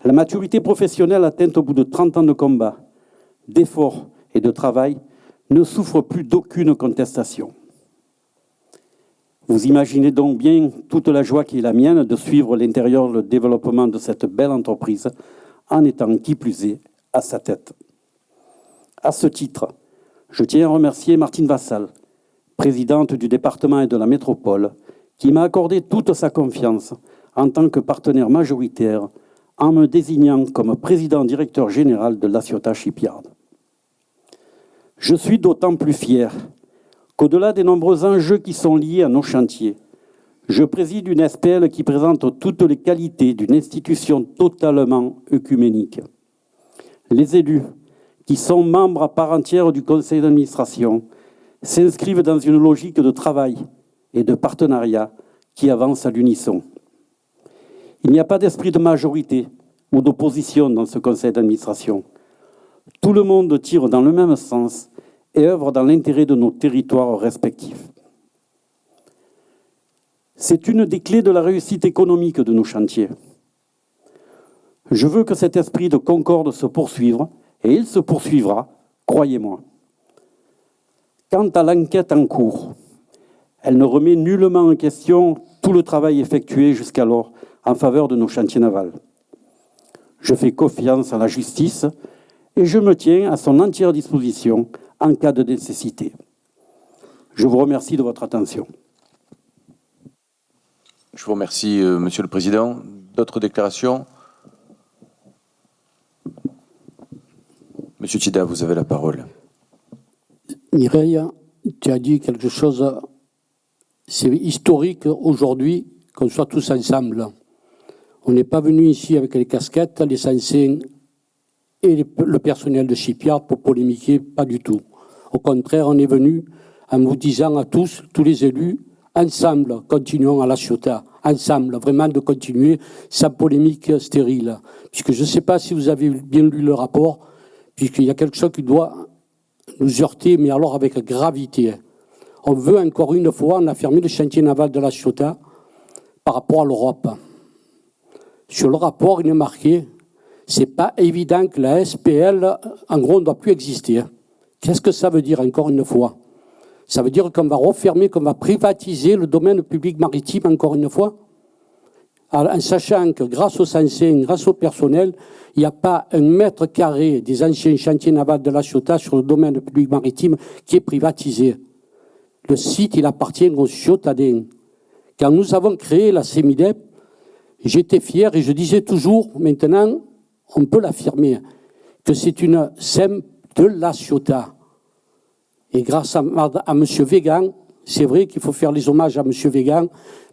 La maturité professionnelle atteinte au bout de 30 ans de combat, d'efforts et de travail ne souffre plus d'aucune contestation. Vous imaginez donc bien toute la joie qui est la mienne de suivre l'intérieur, le développement de cette belle entreprise en étant qui plus est à sa tête. À ce titre, je tiens à remercier Martine Vassal, présidente du département et de la métropole, qui m'a accordé toute sa confiance en tant que partenaire majoritaire en me désignant comme président-directeur général de La Ciotat Shipyard. Je suis d'autant plus fier qu'au-delà des nombreux enjeux qui sont liés à nos chantiers, je préside une SPL qui présente toutes les qualités d'une institution totalement œcuménique. Les élus, qui sont membres à part entière du conseil d'administration, s'inscrivent dans une logique de travail et de partenariat qui avance à l'unisson. Il n'y a pas d'esprit de majorité ou d'opposition dans ce conseil d'administration. Tout le monde tire dans le même sens et œuvre dans l'intérêt de nos territoires respectifs. C'est une des clés de la réussite économique de nos chantiers. Je veux que cet esprit de concorde se poursuive, et il se poursuivra, croyez-moi. Quant à l'enquête en cours, elle ne remet nullement en question tout le travail effectué jusqu'alors en faveur de nos chantiers navals. Je fais confiance à la justice et je me tiens à son entière disposition en cas de nécessité. Je vous remercie de votre attention. Je vous remercie, Monsieur le Président. D'autres déclarations? Monsieur Tida, vous avez la parole. Mireille, tu as dit quelque chose, c'est historique aujourd'hui qu'on soit tous ensemble. On n'est pas venu ici avec les casquettes, les anciens et le personnel de Shipyard pour polémiquer, pas du tout. Au contraire, on est venu en vous disant à tous les élus, ensemble, continuons à La Ciotat, ensemble, vraiment de continuer sans polémique stérile. Puisque je ne sais pas si vous avez bien lu le rapport, puisqu'il y a quelque chose qui doit nous heurter, mais alors avec gravité. On veut encore une fois, on a fermé le chantier naval de La Ciotat par rapport à l'Europe. Sur le rapport, il est marqué, c'est pas évident que la SPL, en gros, ne doit plus exister. Qu'est-ce que ça veut dire, encore une fois? Ça veut dire qu'on va refermer, qu'on va privatiser le domaine public maritime, encore une fois? En sachant que grâce aux anciens, grâce au personnel, il n'y a pas un mètre carré des anciens chantiers navals de La Ciotat sur le domaine public maritime qui est privatisé. Le site, il appartient aux Ciotadens. Quand nous avons créé la CEMIDEP, j'étais fier et je disais toujours, maintenant, on peut l'affirmer, que c'est une SEM de La Ciotat. Et grâce à M. Végan, c'est vrai qu'il faut faire les hommages à M. Végan,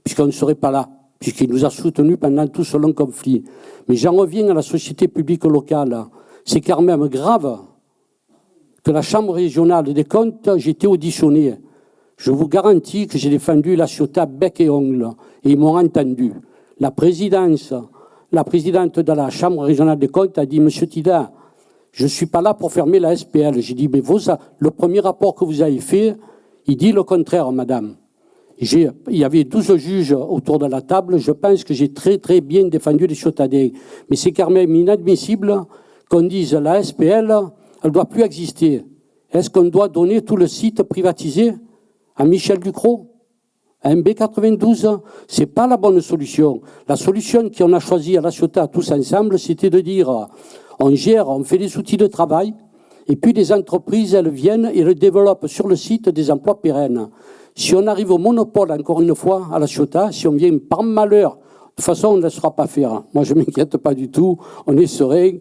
puisqu'on ne serait pas là, puisqu'il nous a soutenus pendant tout ce long conflit. Mais j'en reviens à la société publique locale. C'est quand même grave que la Chambre régionale des comptes, j'ai été auditionné. Je vous garantis que j'ai défendu La Ciotat bec et ongle, et ils m'ont entendu. La présidente de la Chambre régionale des comptes a dit « Monsieur Tida, je ne suis pas là pour fermer la SPL. » J'ai dit « Mais le premier rapport que vous avez fait, il dit le contraire, madame. » Il y avait 12 juges autour de la table. Je pense que j'ai très très bien défendu les Ciotadens. Mais c'est quand même inadmissible qu'on dise la SPL, elle ne doit plus exister. Est-ce qu'on doit donner tout le site privatisé à Michel Ducrot, à MB92? C'est pas la bonne solution. La solution qu'on a choisie à La Ciotat tous ensemble, c'était de dire on gère, on fait des outils de travail, et puis les entreprises, elles viennent et elles développent sur le site des emplois pérennes. Si on arrive au monopole, encore une fois, à La Ciotat, si on vient par malheur, de toute façon, on ne laissera pas faire. Moi, je ne m'inquiète pas du tout, on est serein,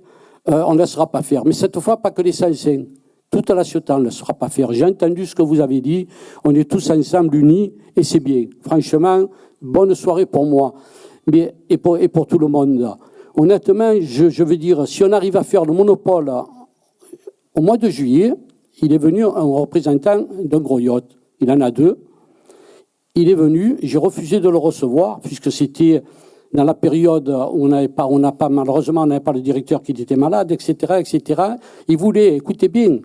on ne laissera pas faire. Mais cette fois, pas que les anciens. Toute La Ciotat, on ne laissera pas faire. J'ai entendu ce que vous avez dit, on est tous ensemble unis, et c'est bien. Franchement, bonne soirée pour moi, et pour tout le monde. Honnêtement, je veux dire, si on arrive à faire le monopole, au mois de juillet, il est venu un représentant d'un gros yacht. Il en a 2. Il est venu, j'ai refusé de le recevoir, puisque c'était dans la période où malheureusement, on n'avait pas le directeur qui était malade, etc., etc. Il voulait, écoutez bien,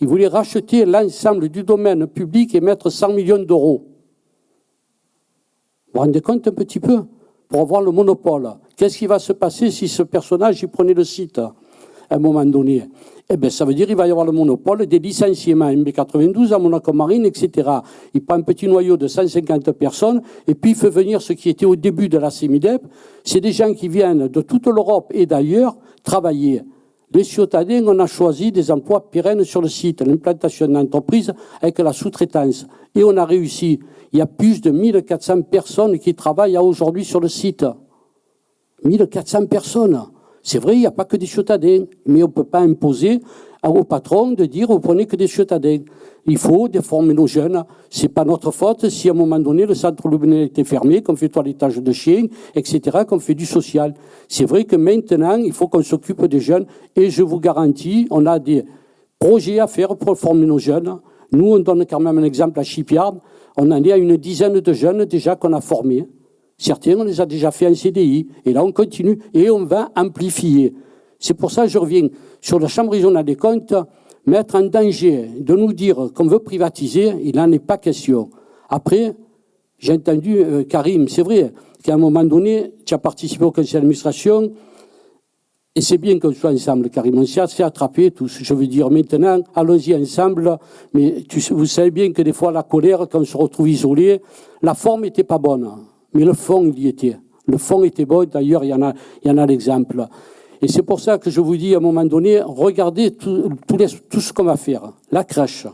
il voulait racheter l'ensemble du domaine public et mettre 100 millions d'euros. Vous vous rendez compte un petit peu? Pour avoir le monopole. Qu'est-ce qui va se passer si ce personnage il prenait le site à un moment donné? Eh bien, ça veut dire qu'il va y avoir le monopole des licenciements MB92 à Monaco Marine, etc. Il prend un petit noyau de 150 personnes et puis il fait venir ce qui était au début de la CEMIDEP. C'est des gens qui viennent de toute l'Europe et d'ailleurs travailler. Les Ciotadens, on a choisi des emplois pérennes sur le site, l'implantation d'entreprises avec la sous-traitance. Et on a réussi. Il y a plus de 1400 personnes qui travaillent aujourd'hui sur le site. 1400 personnes. C'est vrai, il n'y a pas que des Ciotadens, mais on ne peut pas imposer au patron de dire, vous prenez que des ciotadins. Il faut déformer nos jeunes. C'est pas notre faute si à un moment donné le centre Louvenel était fermé, qu'on fait toilettage de chiens, etc., qu'on fait du social. C'est vrai que maintenant, il faut qu'on s'occupe des jeunes et je vous garantis, on a des projets à faire pour former nos jeunes. Nous, on donne quand même un exemple à Shipyard. On en est à une dizaine de jeunes déjà qu'on a formés. Certains, on les a déjà fait en CDI. Et là, on continue et on va amplifier. C'est pour ça que je reviens sur la Chambre régionale des comptes. Mettre en danger de nous dire qu'on veut privatiser, il n'en est pas question. Après, j'ai entendu Karim, c'est vrai qu'à un moment donné, tu as participé au conseil d'administration, et c'est bien qu'on soit ensemble, Karim. On s'est fait attraper tous. Je veux dire, maintenant, allons-y ensemble, mais vous savez bien que des fois, la colère, quand on se retrouve isolé, la forme n'était pas bonne, mais le fond, il y était. Le fond était bon, d'ailleurs, il y en a l'exemple. Et c'est pour ça que je vous dis, à un moment donné, regardez tout ce qu'on va faire. La crèche.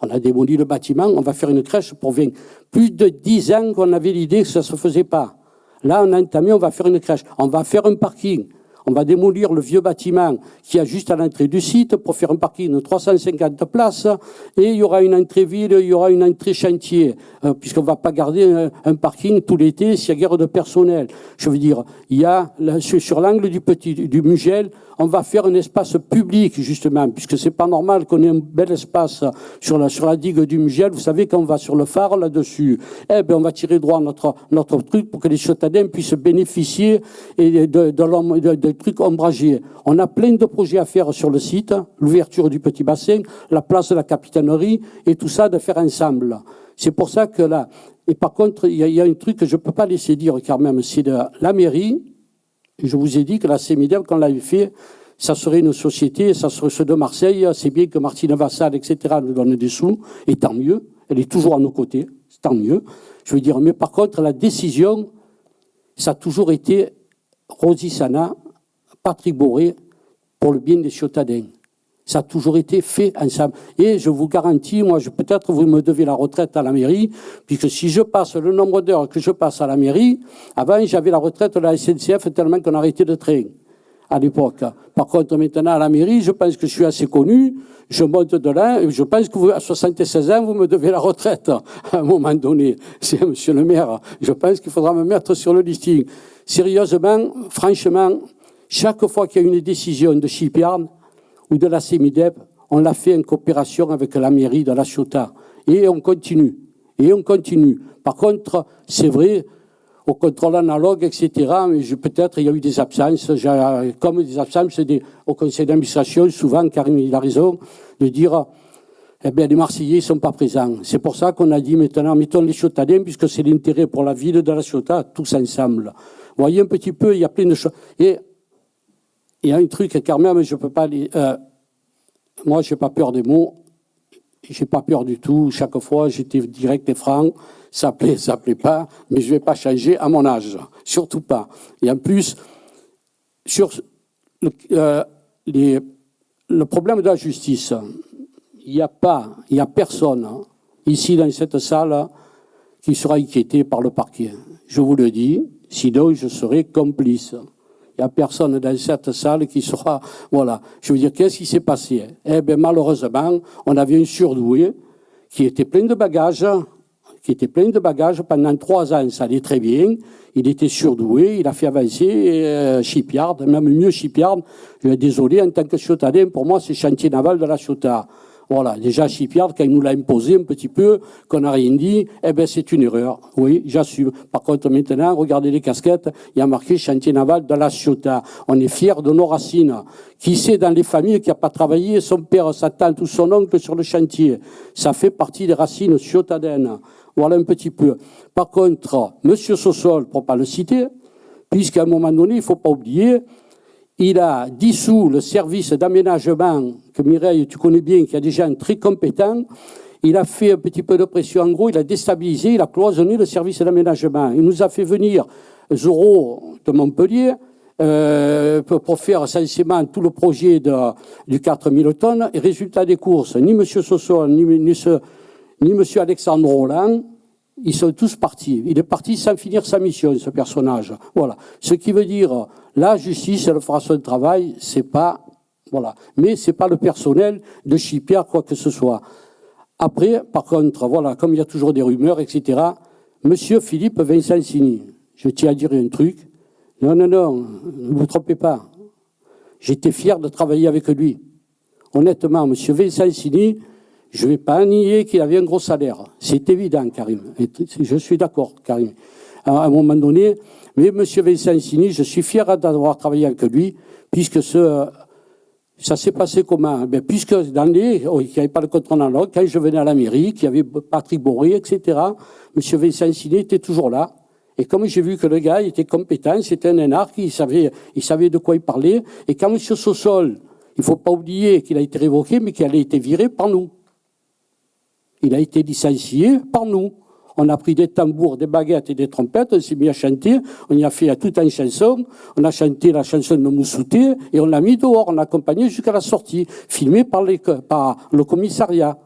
On a démoli le bâtiment, on va faire une crèche pour 20. Plus de 10 ans qu'on avait l'idée que ça ne se faisait pas. Là, on a entamé, on va faire une crèche. On va faire un parking. On va démolir le vieux bâtiment qui est juste à l'entrée du site pour faire un parking de 350 places. Et il y aura une entrée ville, il y aura une entrée chantier, puisqu'on ne va pas garder un parking tout l'été s'il y a guerre de personnel. Je veux dire, il y a sur l'angle du Mugel, on va faire un espace public, justement, puisque c'est pas normal qu'on ait un bel espace sur la digue du Mugel. Vous savez, quand on va sur le phare, là-dessus, on va tirer droit notre truc pour que les citadins puissent bénéficier de trucs ombragés. On a plein de projets à faire sur le site, l'ouverture du petit bassin, la place de la capitainerie, et tout ça de faire ensemble. C'est pour ça que là, et par contre, il y a un truc que je peux pas laisser dire quand même, c'est de la mairie. Je vous ai dit que la CEMIDEF, quand on l'avait fait, ça serait une société, ça serait ceux de Marseille. C'est bien que Martine Vassal, etc., nous donne des sous, et tant mieux. Elle est toujours à nos côtés, c'est tant mieux. Je veux dire, mais par contre, la décision, ça a toujours été Rosy Sana, Patrick Boré, pour le bien des citadins. Ça a toujours été fait ensemble. Et je vous garantis, moi, peut-être vous me devez la retraite à la mairie, puisque si je passe le nombre d'heures que je passe à la mairie, avant, j'avais la retraite de la SNCF tellement qu'on arrêtait de train à l'époque. Par contre, maintenant, à la mairie, je pense que je suis assez connu, je monte de là, et je pense que vous, à 76 ans, vous me devez la retraite, à un moment donné. C'est monsieur le maire. Je pense qu'il faudra me mettre sur le listing. Sérieusement, franchement, chaque fois qu'il y a une décision de Shipyard ou de la CEMIDEF, on l'a fait en coopération avec la mairie de La Ciotat. Et on continue. Et on continue. Par contre, c'est vrai, au contrôle analogue, etc., mais peut-être il y a eu des absences, comme des absences au conseil d'administration, souvent, Karim il a raison, de dire, les Marseillais ne sont pas présents. C'est pour ça qu'on a dit maintenant, mettons les Ciotadens, puisque c'est l'intérêt pour la ville de La Ciotat, tous ensemble. Vous voyez un petit peu, il y a plein de choses. Et il y a un truc quand même, je peux pas. Moi, j'ai pas peur des mots. J'ai pas peur du tout. Chaque fois, j'étais direct et franc. Ça plaît pas. Mais je vais pas changer à mon âge. Surtout pas. Et en plus, sur le problème de la justice, il y a personne ici dans cette salle qui sera inquiété par le parquet. Je vous le dis. Sinon, je serai complice. Il n'y a personne dans cette salle qui sera... Voilà. Je veux dire, qu'est-ce qui s'est passé? Malheureusement, on avait un surdoué qui était plein de bagages, pendant 3 ans, ça allait très bien. Il était surdoué, il a fait avancer Shipyard, même mieux Shipyard. Je suis désolé, en tant que citadin, pour moi, c'est chantier naval de La Ciotat. Voilà, déjà Shipyard, quand il nous l'a imposé un petit peu, qu'on n'a rien dit, c'est une erreur. Oui, j'assume. Par contre, maintenant, regardez les casquettes, il y a marqué chantier naval de La Ciotat. On est fiers de nos racines. Qui sait dans les familles qui n'a pas travaillé, son père, sa tante ou son oncle sur le chantier? Ça fait partie des racines ciotadaines. Voilà un petit peu. Par contre, Monsieur Sossol, pour pas le citer, puisqu'à un moment donné, il ne faut pas oublier, il a dissous le service d'aménagement que Mireille, tu connais bien, qui a des gens très compétents. Il a fait un petit peu de pression. En gros, il a déstabilisé, il a cloisonné le service d'aménagement. Il nous a fait venir Zoro de Montpellier pour faire essentiellement tout le projet du 4000 tonnes. Et résultat des courses, ni M. Sossol, ni M. Alexandre Roland, ils sont tous partis. Il est parti sans finir sa mission, ce personnage. Voilà. Ce qui veut dire, la justice, elle fera son travail, c'est pas Voilà. Mais c'est pas le personnel de Shipyard, quoi que ce soit. Après, par contre, voilà, comme il y a toujours des rumeurs, etc., Monsieur Philippe Vincenzini, je tiens à dire un truc. Non, ne vous trompez pas. J'étais fier de travailler avec lui. Honnêtement, Monsieur Vincenzini, je ne vais pas nier qu'il avait un gros salaire. C'est évident, Karim. Je suis d'accord, Karim. À un moment donné, mais M. Vincenzini, je suis fier d'avoir travaillé avec lui, puisque ça s'est passé comment? Puisque dans il n'y avait pas de contrôle en langue, quand je venais à la mairie, qu'il y avait Patrick Boré, etc., M. Vincenzini était toujours là. Et comme j'ai vu que le gars était compétent, c'était un énarque, il savait de quoi il parlait. Et quand M. Sossol, il ne faut pas oublier qu'il a été révoqué, mais qu'il a été viré par nous. Il a été licencié par nous. On a pris des tambours, des baguettes et des trompettes, on s'est mis à chanter, on y a fait toute une chanson, on a chanté la chanson de Moussouté et on l'a mis dehors, on l'a accompagné jusqu'à la sortie, filmé par le commissariat.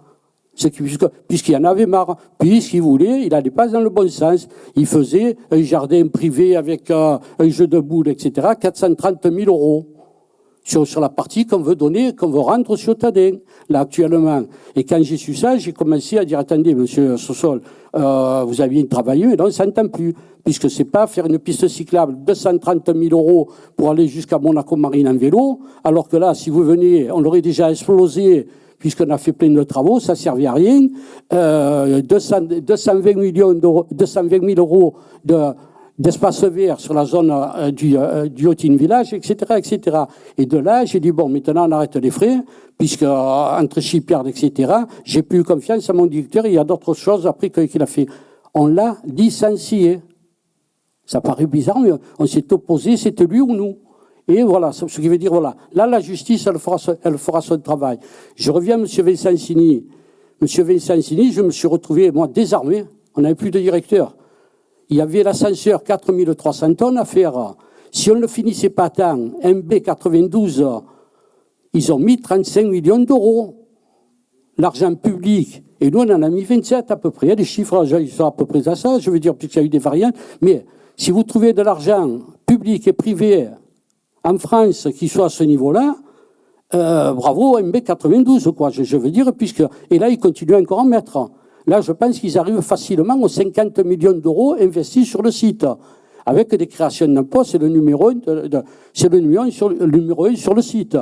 Puisqu'il en avait marre, puisqu'il voulait, il n'allait pas dans le bon sens. Il faisait un jardin privé avec un jeu de boules, etc., 430 000 €. Sur la partie qu'on veut donner, qu'on veut rendre aux Ciotadens, là, actuellement. Et quand j'ai su ça, j'ai commencé à dire, attendez, monsieur Sossol, vous aviez travaillé, mais non, ça n'entend plus. Puisque c'est pas faire une piste cyclable, 230 000 € pour aller jusqu'à Monaco-Marine en vélo, alors que là, si vous venez, on l'aurait déjà explosé, puisqu'on a fait plein de travaux, ça servait à rien. 220 000 € d'espace vert sur la zone du Yachting Village, etc., etc. Et de là, j'ai dit, bon, maintenant, on arrête les frais, puisque entre Shipyard, etc., j'ai plus eu confiance à mon directeur, il y a d'autres choses après qu'il a fait. On l'a licencié. Ça paraît bizarre, mais on s'est opposé, c'était lui ou nous. Et voilà, ce qui veut dire, voilà, là, la justice, elle fera son travail. Je reviens à M. Vincenzini. M. Vincenzini, je me suis retrouvé, moi, désarmé. On n'avait plus de directeur. Il y avait l'ascenseur 4300 tonnes à faire. Si on ne le finissait pas à temps, MB92, ils ont mis 35 millions d'euros. L'argent public. Et nous, on en a mis 27 à peu près. Il y a des chiffres, ils sont à peu près à ça. Je veux dire, puisqu'il y a eu des variantes. Mais si vous trouvez de l'argent public et privé en France qui soit à ce niveau-là, bravo MB92, quoi. Je veux dire, et là, ils continuent encore à en mettre. Là, je pense qu'ils arrivent facilement aux 50 millions d'euros investis sur le site. Avec des créations d'emplois, c'est le numéro 1 sur le site.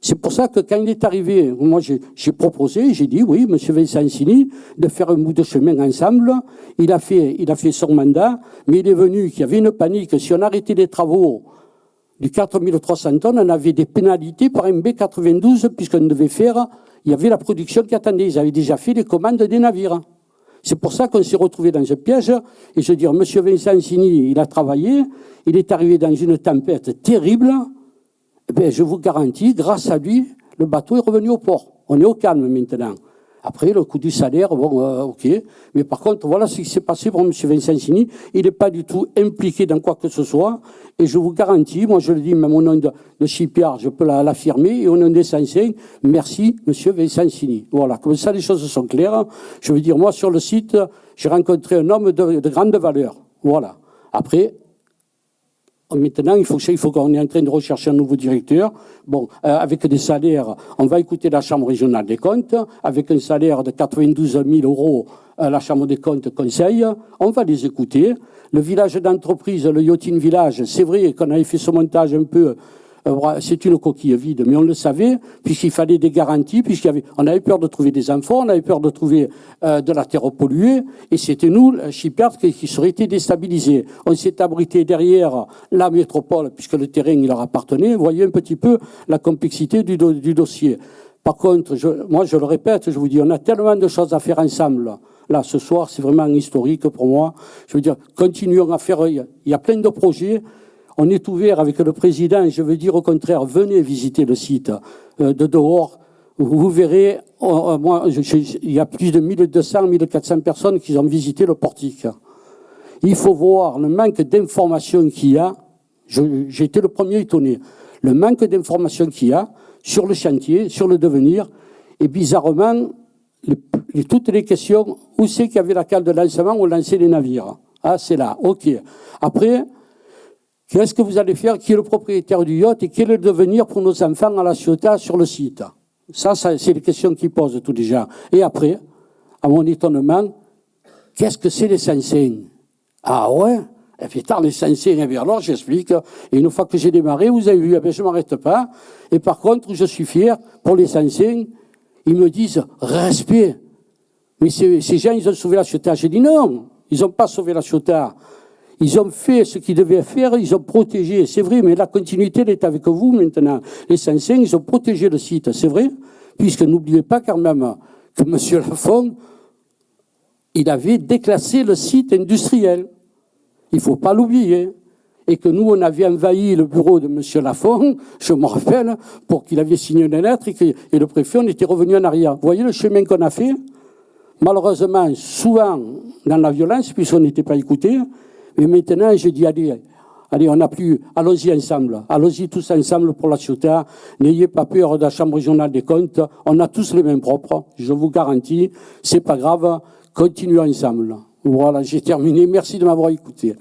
C'est pour ça que quand il est arrivé, moi j'ai proposé, j'ai dit oui, M. Vincenzini, de faire un bout de chemin ensemble. Il a fait son mandat, mais il est venu qu'il y avait une panique. Si on arrêtait les travaux du 4300 tonnes, on avait des pénalités par MB92, puisqu'on devait faire, il y avait la production qui attendait. Ils avaient déjà fait les commandes des navires. C'est pour ça qu'on s'est retrouvé dans ce piège. Et je veux dire, M. Vincenzini, il a travaillé, il est arrivé dans une tempête terrible. Eh je vous garantis, grâce à lui, le bateau est revenu au port. On est au calme maintenant. Après, le coût du salaire, bon, ok. Mais par contre, voilà ce qui s'est passé pour M. Vincenzini. Il n'est pas du tout impliqué dans quoi que ce soit. Et je vous garantis, moi je le dis même au nom de Shipyard, je peux l'affirmer, et au nom des Saint-Saints, merci M. Vincenzini. Voilà, comme ça les choses sont claires. Je veux dire, moi sur le site, j'ai rencontré un homme de grande valeur. Voilà. Après, maintenant, il faut qu'on est en train de rechercher un nouveau directeur. Bon, avec des salaires, on va écouter la Chambre régionale des comptes, avec un salaire de 92 000 € à la Chambre des comptes conseil, on va les écouter. Le village d'entreprise, le Yachting Village, c'est vrai qu'on avait fait ce montage un peu, c'est une coquille vide, mais on le savait, puisqu'il fallait des garanties, on avait peur de trouver des enfants, on avait peur de trouver de la terre polluée, et c'était nous, Shipyard, qui serait été déstabilisé. On s'est abrité derrière la métropole, puisque le terrain il leur appartenait. Vous voyez un petit peu la complexité du dossier. Par contre, moi je le répète, je vous dis, on a tellement de choses à faire ensemble. Là, ce soir, c'est vraiment historique pour moi. Je veux dire, continuons à faire, il y a plein de projets. On est ouvert avec le président, je veux dire au contraire, venez visiter le site de dehors. Vous verrez, moi, il y a plus de 1200, 1400 personnes qui ont visité le portique. Il faut voir le manque d'informations qu'il y a. J'ai été le premier étonné. Le manque d'informations qu'il y a sur le chantier, sur le devenir. Et bizarrement, toutes les questions, où c'est qu'il y avait la cale de lancement où on lançait les navires? Ah, c'est là, ok. Après, Qu'est-ce que vous allez faire? Qui est le propriétaire du yacht et quel est le devenir pour nos enfants à La Ciotat sur le site? Ça c'est les questions qu'ils posent tout déjà. Et après, à mon étonnement, qu'est-ce que c'est les Saint-Saëns? Ah ouais? Et puis tard, les Saint-Saëns, et bien alors j'explique. Et une fois que j'ai démarré, vous avez vu, eh bien, je ne m'arrête pas. Et par contre, je suis fier pour les Saint-Saëns. Ils me disent respect. Mais ces gens, ils ont sauvé La Ciotat. J'ai dit non, ils n'ont pas sauvé La Ciotat. Ils ont fait ce qu'ils devaient faire, ils ont protégé. C'est vrai, mais la continuité, elle est avec vous maintenant. Les Saint-Saëns, ils ont protégé le site, c'est vrai, puisque n'oubliez pas quand même que M. Lafont, il avait déclassé le site industriel. Il ne faut pas l'oublier. Et que nous, on avait envahi le bureau de M. Lafont, je me rappelle, pour qu'il avait signé une lettre et le préfet, on était revenu en arrière. Vous voyez le chemin qu'on a fait? Malheureusement, souvent dans la violence, puisqu'on n'était pas écoutés. Mais maintenant, je dis, allez, on n'a plus, allons-y ensemble. Allons-y tous ensemble pour La Ciotat. N'ayez pas peur de la Chambre régionale des comptes. On a tous les mêmes propres. Je vous garantis. C'est pas grave. Continuons ensemble. Voilà, j'ai terminé. Merci de m'avoir écouté.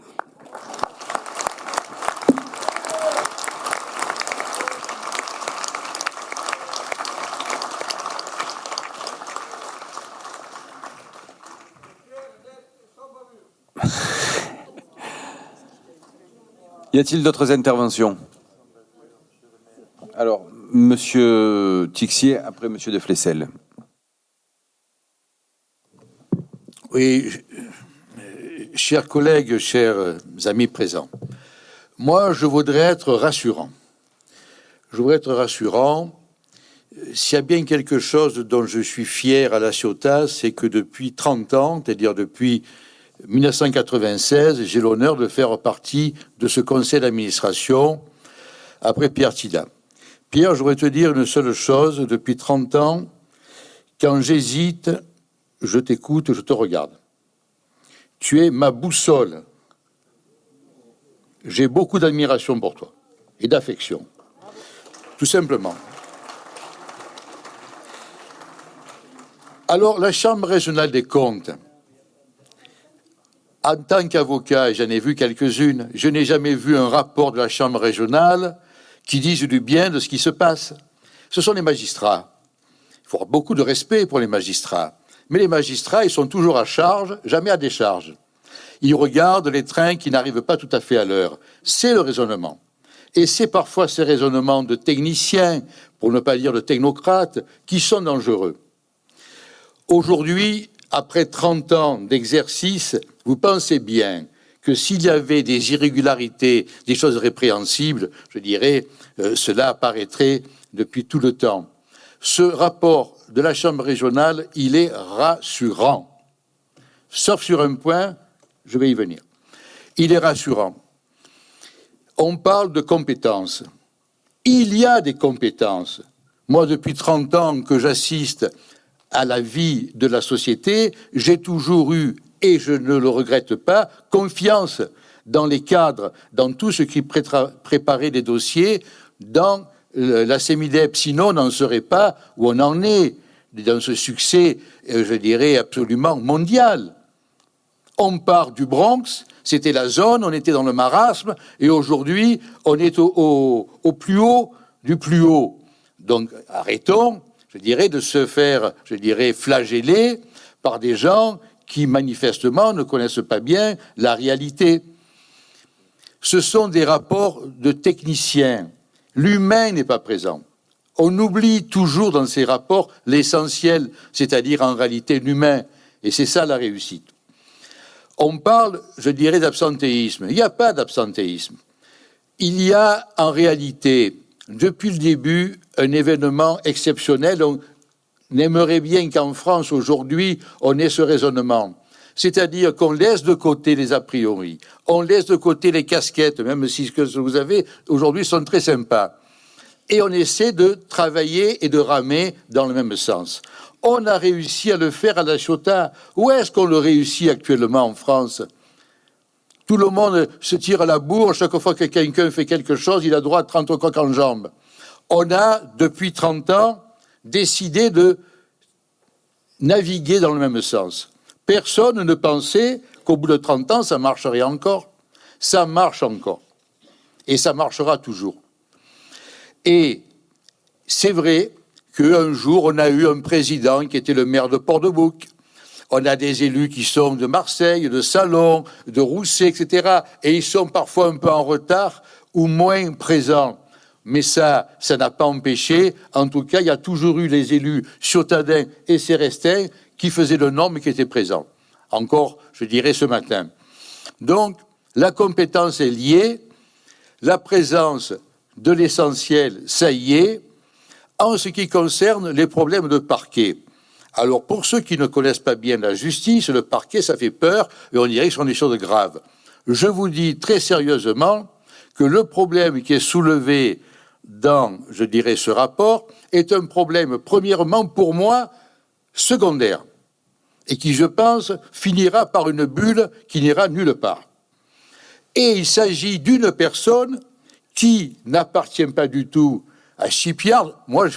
Y a-t-il d'autres interventions? Alors, Monsieur Tixier, après Monsieur de Flessel. Oui, chers collègues, chers amis présents, moi, je voudrais être rassurant. Je voudrais être rassurant. S'il y a bien quelque chose dont je suis fier à La Ciotat, c'est que depuis 30 ans, c'est-à-dire depuis 1996, j'ai l'honneur de faire partie de ce conseil d'administration après Pierre Tida. Pierre, je voudrais te dire une seule chose, depuis 30 ans, quand j'hésite, je t'écoute, je te regarde. Tu es ma boussole. J'ai beaucoup d'admiration pour toi et d'affection, tout simplement. Alors, la Chambre régionale des comptes, en tant qu'avocat, et j'en ai vu quelques-unes, je n'ai jamais vu un rapport de la Chambre régionale qui dise du bien de ce qui se passe. Ce sont les magistrats. Il faut avoir beaucoup de respect pour les magistrats. Mais les magistrats, ils sont toujours à charge, jamais à décharge. Ils regardent les trains qui n'arrivent pas tout à fait à l'heure. C'est le raisonnement. Et c'est parfois ces raisonnements de techniciens, pour ne pas dire de technocrates, qui sont dangereux. Aujourd'hui, après 30 ans d'exercice, vous pensez bien que s'il y avait des irrégularités, des choses répréhensibles, je dirais, cela apparaîtrait depuis tout le temps. Ce rapport de la Chambre régionale, il est rassurant. Sauf sur un point, je vais y venir. Il est rassurant. On parle de compétences. Il y a des compétences. Moi, depuis 30 ans que j'assiste à la vie de la société, j'ai toujours eu, et je ne le regrette pas, confiance dans les cadres, dans tout ce qui préparait des dossiers, dans la CEMIDEP. Sinon, on n'en serait pas où on en est, dans ce succès, je dirais, absolument mondial. On part du Bronx, c'était la zone, on était dans le marasme, et aujourd'hui, on est au plus haut du plus haut. Donc, arrêtons, je dirais, de se faire, je dirais, flageller par des gens qui, manifestement, ne connaissent pas bien la réalité. Ce sont des rapports de techniciens. L'humain n'est pas présent. On oublie toujours dans ces rapports l'essentiel, c'est-à-dire en réalité l'humain. Et c'est ça la réussite. On parle, je dirais, d'absentéisme. Il n'y a pas d'absentéisme. Il y a en réalité, depuis le début, un événement exceptionnel. On aimerait bien qu'en France, aujourd'hui, on ait ce raisonnement. C'est-à-dire qu'on laisse de côté les a priori, on laisse de côté les casquettes, même si ce que vous avez aujourd'hui sont très sympas. Et on essaie de travailler et de ramer dans le même sens. On a réussi à le faire à La Ciotat. Où est-ce qu'on le réussit actuellement en France? Tout le monde se tire à la bourre. Chaque fois que quelqu'un fait quelque chose, il a droit à 30 coques en jambes. On a, depuis 30 ans, décidé de naviguer dans le même sens. Personne ne pensait qu'au bout de 30 ans, ça marcherait encore. Ça marche encore. Et ça marchera toujours. Et c'est vrai qu'un jour, on a eu un président qui était le maire de Port-de-Bouc. On a des élus qui sont de Marseille, de Salon, de Rousset, etc. Et ils sont parfois un peu en retard ou moins présents. Mais ça n'a pas empêché. En tout cas, il y a toujours eu les élus ciotadins et cérestins qui faisaient le nombre et qui étaient présents. Encore, je dirais, ce matin. Donc, la compétence est liée. La présence de l'essentiel, ça y est. En ce qui concerne les problèmes de parquet. Alors, pour ceux qui ne connaissent pas bien la justice, le parquet, ça fait peur, et on dirait que ce sont des choses graves. Je vous dis très sérieusement que le problème qui est soulevé dans, je dirais, ce rapport est un problème, premièrement, pour moi, secondaire, et qui, je pense, finira par une bulle qui n'ira nulle part. Et il s'agit d'une personne qui n'appartient pas du tout à Shipyard. Moi,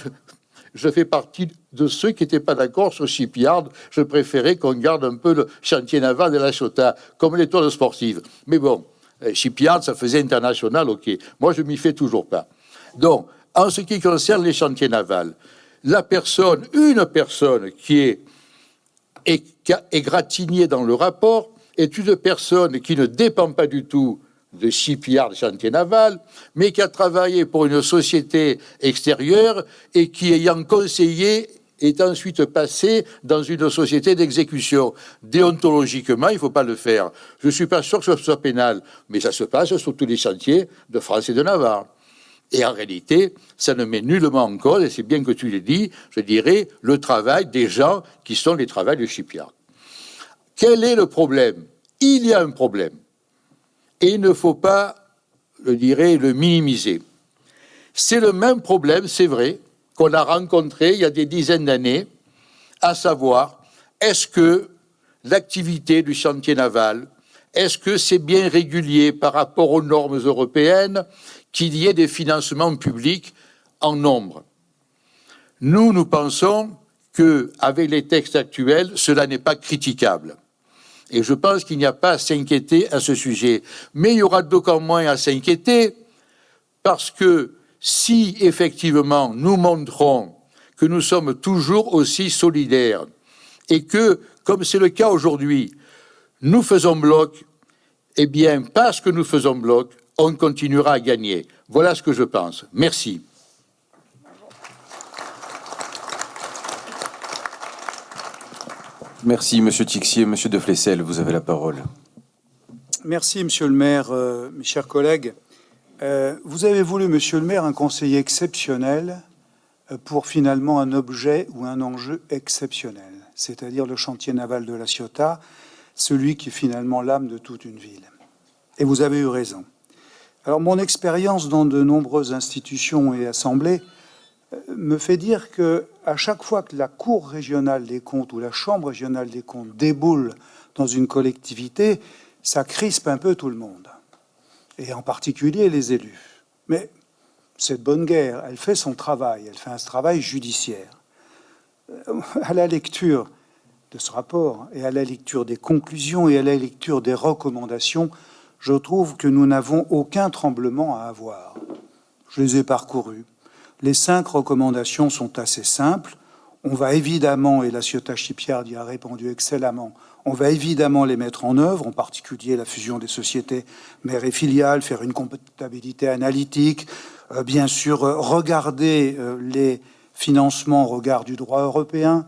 je fais partie de ceux qui n'étaient pas d'accord sur Shipyard. Je préférais qu'on garde un peu le chantier naval de La Ciotat, comme l'étoile sportive. Mais bon, Shipyard, ça faisait international, ok. Moi, je m'y fais toujours pas. Donc, en ce qui concerne les chantiers navals, une personne qui est égratignée dans le rapport est une personne qui ne dépend pas du tout de Shipyard chantier naval, mais qui a travaillé pour une société extérieure et qui, ayant conseillé, est ensuite passé dans une société d'exécution. Déontologiquement, il ne faut pas le faire. Je ne suis pas sûr que ce soit pénal, mais ça se passe sur tous les chantiers de France et de Navarre. Et en réalité, ça ne met nullement en cause, et c'est bien que tu l'aies dit, je dirais, le travail des gens qui sont les travailleurs de Shipyard. Quel est le problème? Il y a un problème. Et il ne faut pas, je dirais, le minimiser. C'est le même problème, c'est vrai, qu'on a rencontré il y a des dizaines d'années, à savoir, est-ce que l'activité du chantier naval, est-ce que c'est bien régulier par rapport aux normes européennes qu'il y ait des financements publics en nombre? Nous pensons qu'avec les textes actuels, cela n'est pas critiquable. Et je pense qu'il n'y a pas à s'inquiéter à ce sujet. Mais il y aura d'autant moins à s'inquiéter parce que si effectivement nous montrons que nous sommes toujours aussi solidaires et que, comme c'est le cas aujourd'hui, nous faisons bloc, eh bien, parce que nous faisons bloc, on continuera à gagner. Voilà ce que je pense. Merci. Merci, Monsieur Tixier. Monsieur de Flessel, vous avez la parole. Merci, Monsieur le maire, mes chers collègues. Vous avez voulu, Monsieur le maire, un conseiller exceptionnel pour finalement un objet ou un enjeu exceptionnel, c'est-à-dire le chantier naval de La Ciotat, celui qui est finalement l'âme de toute une ville. Et vous avez eu raison. Alors, mon expérience dans de nombreuses institutions et assemblées me fait dire que à chaque fois que la Cour régionale des comptes ou la Chambre régionale des comptes déboule dans une collectivité, ça crispe un peu tout le monde, et en particulier les élus. Mais cette bonne guerre, elle fait son travail, elle fait un travail judiciaire. À la lecture de ce rapport, et à la lecture des conclusions, et à la lecture des recommandations, je trouve que nous n'avons aucun tremblement à avoir. Je les ai parcourus. Les 5 recommandations sont assez simples. On va évidemment, et la Ciotat Shipyard y a répondu excellemment, on va évidemment les mettre en œuvre, en particulier la fusion des sociétés mères et filiales, faire une comptabilité analytique, bien sûr regarder les financements au regard du droit européen.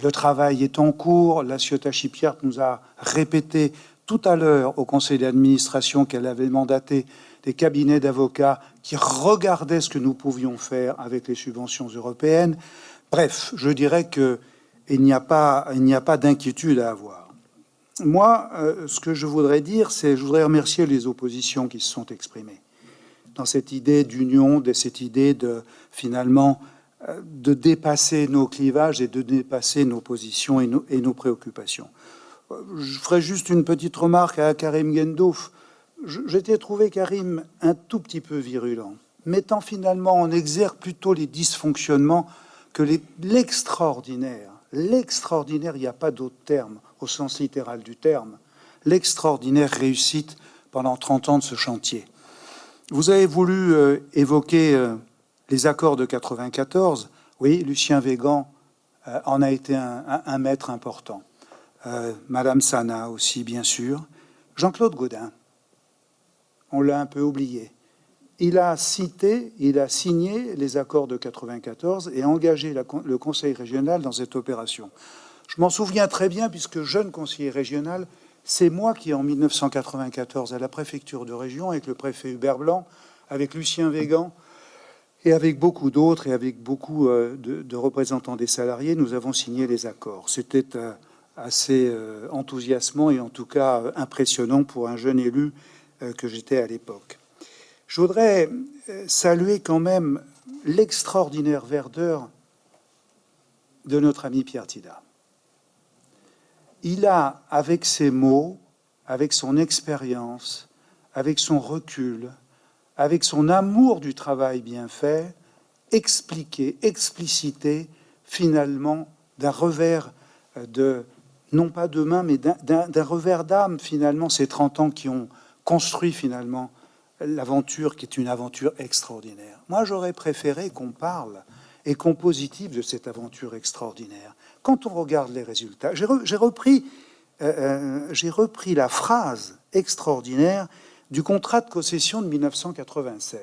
Le travail est en cours. La Ciotat Shipyard nous a répété tout à l'heure au conseil d'administration qu'elle avait mandaté des cabinets d'avocats qui regardaient ce que nous pouvions faire avec les subventions européennes. Bref, je dirais qu'il n'y a pas d'inquiétude à avoir. Moi, ce que je voudrais dire, c'est je voudrais remercier les oppositions qui se sont exprimées dans cette idée d'union, de cette idée de finalement de dépasser nos clivages et de dépasser nos positions et nos préoccupations. Je ferai juste une petite remarque à Karim Gendouf. J'étais trouvé Karim un tout petit peu virulent, mettant finalement en exergue plutôt les dysfonctionnements que l'extraordinaire. L'extraordinaire, il n'y a pas d'autre terme au sens littéral du terme. L'extraordinaire réussite pendant 30 ans de ce chantier. Vous avez voulu évoquer les accords de 94. Oui, Lucien Végan en a été un maître important. Madame Sana aussi, bien sûr. Jean-Claude Gaudin, on l'a un peu oublié. Il a signé les accords de 94 et engagé le Conseil régional dans cette opération. Je m'en souviens très bien, puisque jeune conseiller régional, c'est moi qui, en 1994, à la préfecture de région, avec le préfet Hubert Blanc, avec Lucien Végan, et avec beaucoup d'autres, et avec beaucoup de représentants des salariés, nous avons signé les accords. C'était assez enthousiasmant et en tout cas impressionnant pour un jeune élu que j'étais à l'époque. Je voudrais saluer quand même l'extraordinaire verdeur de notre ami Pierre Tida. Il a, avec ses mots, avec son expérience, avec son recul, avec son amour du travail bien fait, expliqué, explicité finalement d'un revers de, non pas de main, mais d'un revers d'âme finalement, ces 30 ans qui ont construit finalement l'aventure qui est une aventure extraordinaire. Moi, j'aurais préféré qu'on parle et qu'on positive de cette aventure extraordinaire. Quand on regarde les résultats, j'ai repris la phrase extraordinaire du contrat de concession de 1996.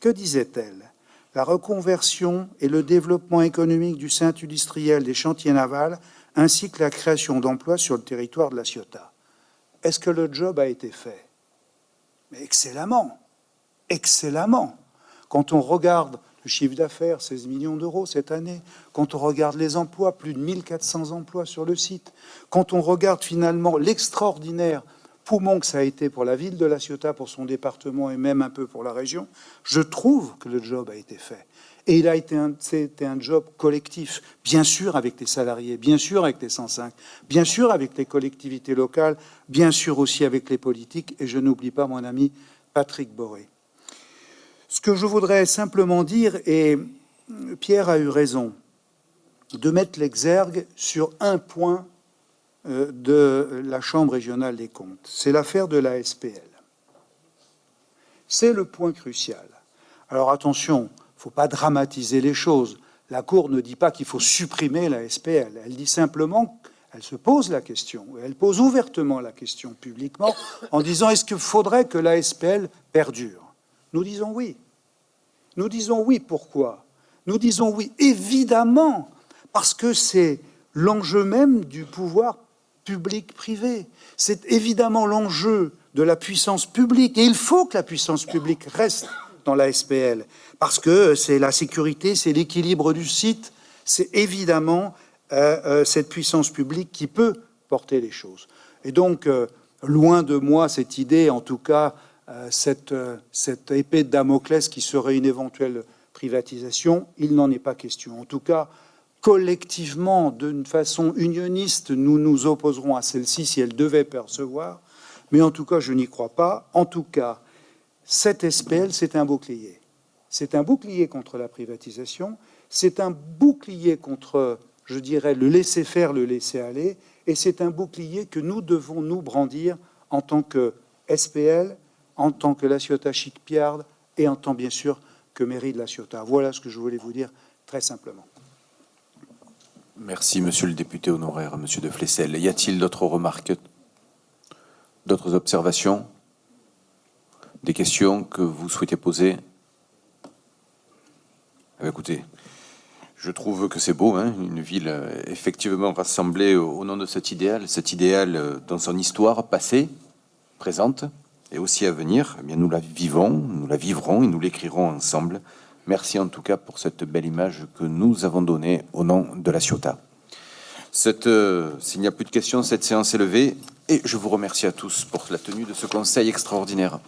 Que disait-elle? La reconversion et le développement économique du sein industriel des chantiers navals, ainsi que la création d'emplois sur le territoire de La Ciotat. Est-ce que le job a été fait? Mais excellemment, excellemment. Quand on regarde le chiffre d'affaires, 16 millions d'euros cette année, quand on regarde les emplois, plus de 1400 emplois sur le site, quand on regarde finalement l'extraordinaire poumon que ça a été pour la ville de La Ciotat, pour son département et même un peu pour la région, je trouve que le job a été fait. Et c'était un job collectif, bien sûr avec les salariés, bien sûr avec les 105, bien sûr avec les collectivités locales, bien sûr aussi avec les politiques, et je n'oublie pas mon ami Patrick Boré. Ce que je voudrais simplement dire, et Pierre a eu raison, de mettre l'exergue sur un point de la Chambre régionale des comptes, c'est l'affaire de la SPL. C'est le point crucial. Alors attention, il ne faut pas dramatiser les choses. La Cour ne dit pas qu'il faut supprimer la SPL. Elle dit simplement, elle se pose la question, et elle pose ouvertement la question publiquement, en disant est-ce qu'il faudrait que la SPL perdure? Nous disons oui. Nous disons oui, pourquoi? Nous disons oui, évidemment, parce que c'est l'enjeu même du pouvoir public-privé. C'est évidemment l'enjeu de la puissance publique, et il faut que la puissance publique reste dans la SPL, parce que c'est la sécurité, c'est l'équilibre du site, c'est évidemment cette puissance publique qui peut porter les choses. Et donc, loin de moi cette idée, en tout cas, cette épée de Damoclès qui serait une éventuelle privatisation, il n'en est pas question. En tout cas, collectivement, d'une façon unioniste, nous nous opposerons à celle-ci si elle devait percevoir, mais en tout cas, je n'y crois pas. En tout cas, cette SPL, c'est un bouclier. C'est un bouclier contre la privatisation, c'est un bouclier contre, je dirais, le laisser-faire, le laisser-aller, et c'est un bouclier que nous devons nous brandir en tant que SPL, en tant que La Ciotat Chic-Piard et en tant, bien sûr, que mairie de La Ciotat. Voilà ce que je voulais vous dire très simplement. Merci, monsieur le député honoraire, monsieur de Flessel. Y a-t-il d'autres remarques, d'autres observations, des questions que vous souhaitez poser? Écoutez, je trouve que c'est beau, hein, une ville effectivement rassemblée au nom de cet idéal dans son histoire passée, présente et aussi à venir. Eh bien, nous la vivons, nous la vivrons et nous l'écrirons ensemble. Merci en tout cas pour cette belle image que nous avons donnée au nom de La Ciotat. S'il n'y a plus de questions, cette séance est levée et je vous remercie à tous pour la tenue de ce conseil extraordinaire.